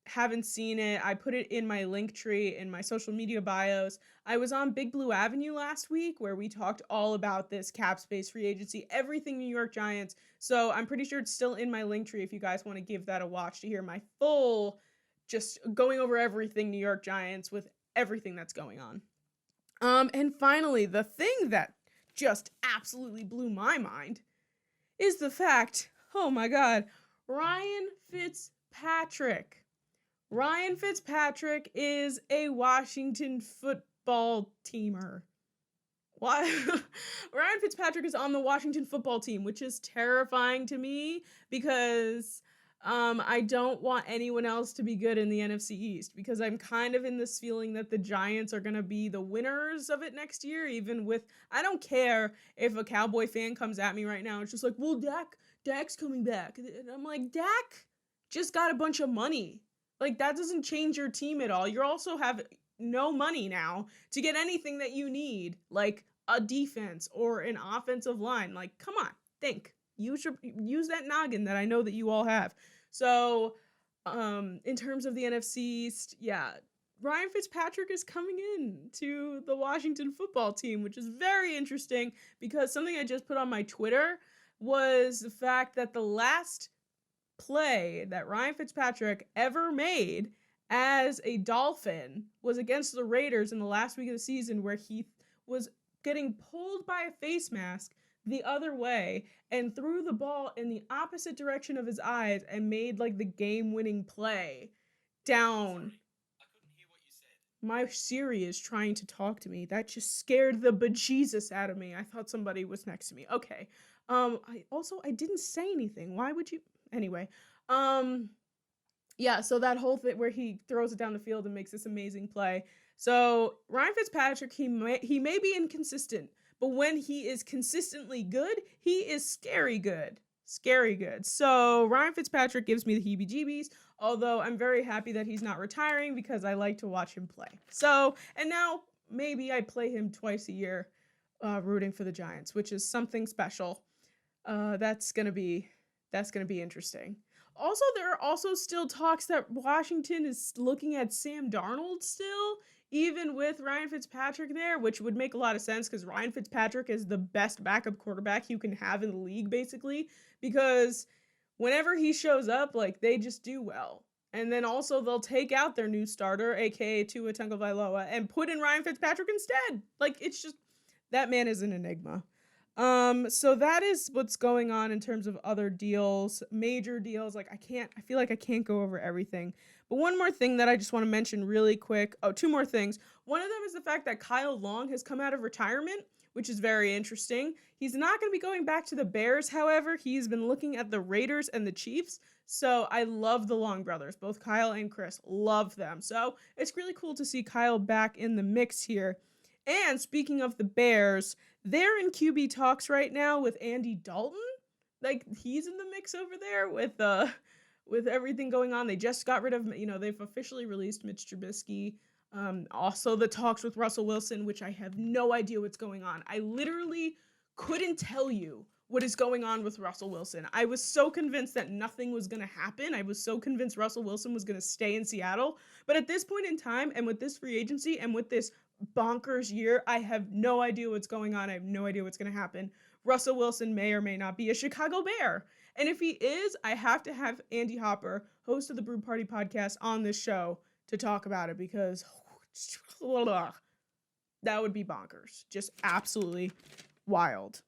haven't seen it, I put it in my link tree in my social media bios. I was on Big Blue Avenue last week where we talked all about this cap space, free agency, everything New York Giants. So I'm pretty sure it's still in my link tree if you guys want to give that a watch to hear my full, just going over everything New York Giants with everything that's going on. And finally, the thing that just absolutely blew my mind is the fact, oh my God, Ryan Fitzpatrick. Ryan Fitzpatrick is a Washington football teamer. Why? Ryan Fitzpatrick is on the Washington football team, which is terrifying to me because I don't want anyone else to be good in the NFC East because I'm kind of in this feeling that the Giants are going to be the winners of it next year, even with, I don't care if a Cowboy fan comes at me right now. It's just like, well, Dak's coming back. And I'm like, Dak just got a bunch of money. Like, that doesn't change your team at all. You also have no money now to get anything that you need, like a defense or an offensive line. Like, come on, think. Use that noggin that I know that you all have. So, in terms of the NFC East, yeah, Ryan Fitzpatrick is coming in to the Washington football team, which is very interesting because something I just put on my Twitter was the fact that the last play that Ryan Fitzpatrick ever made as a Dolphin was against the Raiders in the last week of the season, where he was getting pulled by a face mask the other way and threw the ball in the opposite direction of his eyes and made like the game-winning play down. Sorry, I couldn't hear what you said. My Siri is trying to talk to me. That just scared the bejesus out of me. I thought somebody was next to me. Okay. I didn't say anything. Why would you? Anyway. Yeah, so that whole thing where he throws it down the field and makes this amazing play. So Ryan Fitzpatrick, he may be inconsistent, but when he is consistently good, he is scary good. Scary good. So Ryan Fitzpatrick gives me the heebie-jeebies, although I'm very happy that he's not retiring because I like to watch him play. So, and now maybe I play him twice a year, rooting for the Giants, which is something special. That's gonna be interesting. Also, there are also still talks that Washington is looking at Sam Darnold still, even with Ryan Fitzpatrick there, which would make a lot of sense because Ryan Fitzpatrick is the best backup quarterback you can have in the league, basically, because whenever he shows up, like, they just do well. And then also they'll take out their new starter, aka Tua Tagovailoa, and put in Ryan Fitzpatrick instead. Like, it's just, that man is an enigma. So that is what's going on in terms of other deals, major deals. Like, I feel like I can't go over everything. But one more thing that I just want to mention really quick. Oh, two more things. One of them is the fact that Kyle Long has come out of retirement, which is very interesting. He's not going to be going back to the Bears, however. He's been looking at the Raiders and the Chiefs. So I love the Long brothers, both Kyle and Chris. Love them. So it's really cool to see Kyle back in the mix here. And speaking of the Bears, they're in QB talks right now with Andy Dalton. Like, he's in the mix over there with everything going on. They just got rid of, they've officially released Mitch Trubisky. Also the talks with Russell Wilson, which I have no idea what's going on. I literally couldn't tell you what is going on with Russell Wilson. I was so convinced that nothing was going to happen. I was so convinced Russell Wilson was going to stay in Seattle. But at this point in time, and with this free agency, and with this bonkers year, I have no idea what's going on. I have no idea what's going to happen. Russell Wilson may or may not be a Chicago Bear. And if he is, I have to have Andy Hopper, host of the Brew Party podcast, on this show to talk about it because that would be bonkers. Just absolutely wild.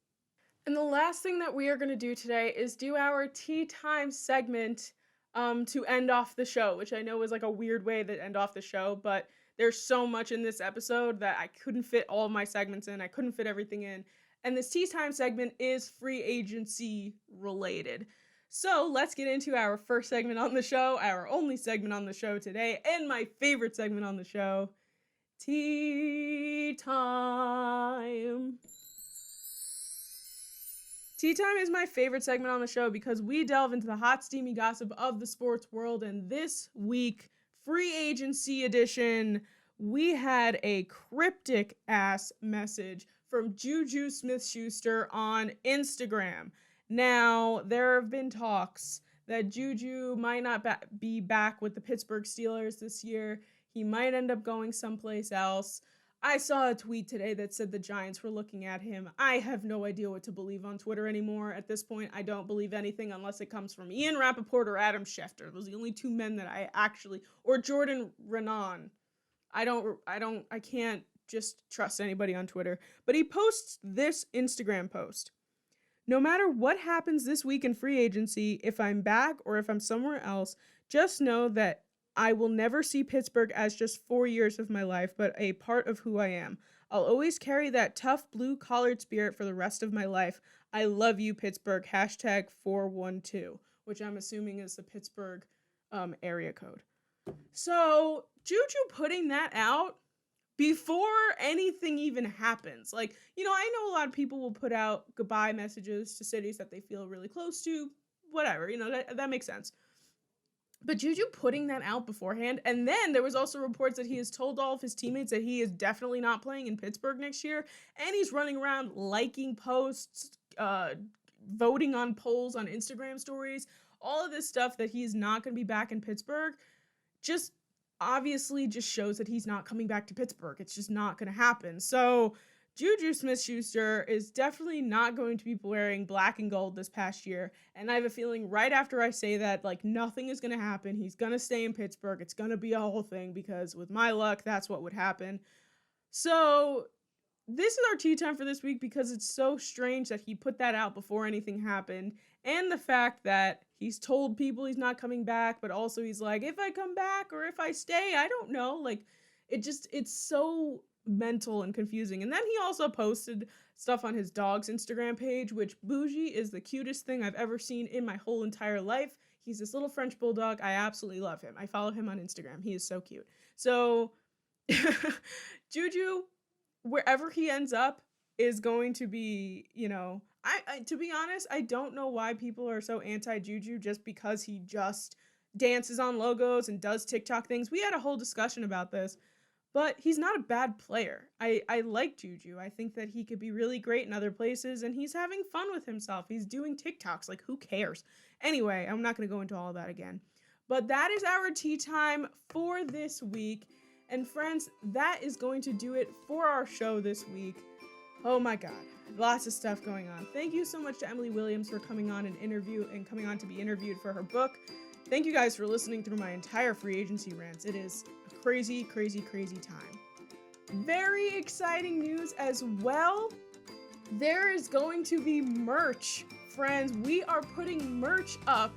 And the last thing that we are going to do today is do our tea time segment to end off the show, which I know is like a weird way to end off the show, but there's so much in this episode that I couldn't fit all of my segments in. I couldn't fit everything in. And this tea time segment is free agency related. So let's get into our first segment on the show, our only segment on the show today, and my favorite segment on the show, tea time. Tea Time is my favorite segment on the show because we delve into the hot, steamy gossip of the sports world, and this week, free agency edition, we had a cryptic-ass message from JuJu Smith-Schuster on Instagram. Now, there have been talks that JuJu might not be back with the Pittsburgh Steelers this year. He might end up going someplace else. I saw a tweet today that said the Giants were looking at him. I have no idea what to believe on Twitter anymore. At this point, I don't believe anything unless it comes from Ian Rappaport or Adam Schefter. Those are the only two men that I actually, or Jordan Renan. I can't just trust anybody on Twitter. But he posts this Instagram post. No matter what happens this week in free agency, if I'm back or if I'm somewhere else, just know that I will never see Pittsburgh as just 4 years of my life, but a part of who I am. I'll always carry that tough blue-collared spirit for the rest of my life. I love you, Pittsburgh. Hashtag 412, which I'm assuming is the Pittsburgh area code. So JuJu putting that out before anything even happens. Like, I know a lot of people will put out goodbye messages to cities that they feel really close to, whatever, that makes sense. But JuJu putting that out beforehand, and then there was also reports that he has told all of his teammates that he is definitely not playing in Pittsburgh next year, and he's running around liking posts, voting on polls on Instagram stories, all of this stuff that he's not going to be back in Pittsburgh, just obviously just shows that he's not coming back to Pittsburgh. It's just not going to happen. So JuJu Smith-Schuster is definitely not going to be wearing black and gold this past year. And I have a feeling right after I say that, like, nothing is going to happen. He's going to stay in Pittsburgh. It's going to be a whole thing because with my luck, that's what would happen. So this is our tea time for this week because it's so strange that he put that out before anything happened. And the fact that he's told people he's not coming back, but also he's like, if I come back or if I stay, I don't know. Like, it's so mental and confusing. And then he also posted stuff on his dog's Instagram page, which Bougie is the cutest thing I've ever seen in my whole entire life. He's this little French bulldog. I absolutely love him. I follow him on Instagram. He is so cute. So JuJu, wherever he ends up, is going to be, I to be honest, I don't know why people are so anti-JuJu just because he just dances on logos and does TikTok things. We had a whole discussion about this, but he's not a bad player. I like JuJu. I think that he could be really great in other places, and he's having fun with himself. He's doing TikToks. Like, who cares? Anyway, I'm not going to go into all of that again. But that is our tea time for this week. And friends, that is going to do it for our show this week. Oh my God, lots of stuff going on. Thank you so much to Emily Williams for coming on to be interviewed for her book. Thank you guys for listening through my entire free agency rants. It is a crazy, crazy, crazy time. Very exciting news as well. There is going to be merch, friends. We are putting merch up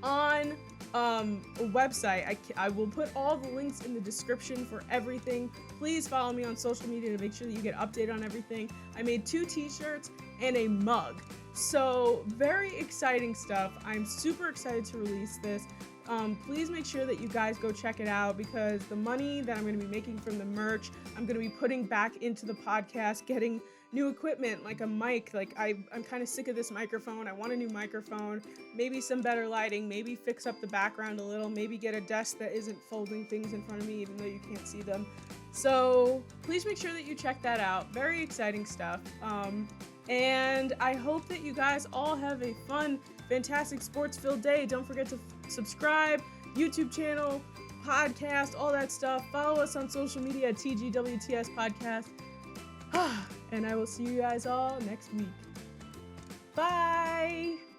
on a website. I will put all the links in the description for everything. Please follow me on social media to make sure that you get updated on everything. I made 2 t-shirts and a mug. So very exciting stuff. I'm super excited to release this. Please make sure that you guys go check it out because the money that I'm going to be making from the merch, I'm going to be putting back into the podcast, getting new equipment like a mic. Like I'm kind of sick of this microphone. I want a new microphone, maybe some better lighting, maybe fix up the background a little, maybe get a desk that isn't folding things in front of me even though you can't see them. So please make sure that you check that out. Very exciting stuff. And I hope that you guys all have a fun, fantastic sports-filled day. Don't forget to subscribe, YouTube channel, podcast, all that stuff. Follow us on social media at TGWTS Podcast. And I will see you guys all next week. Bye!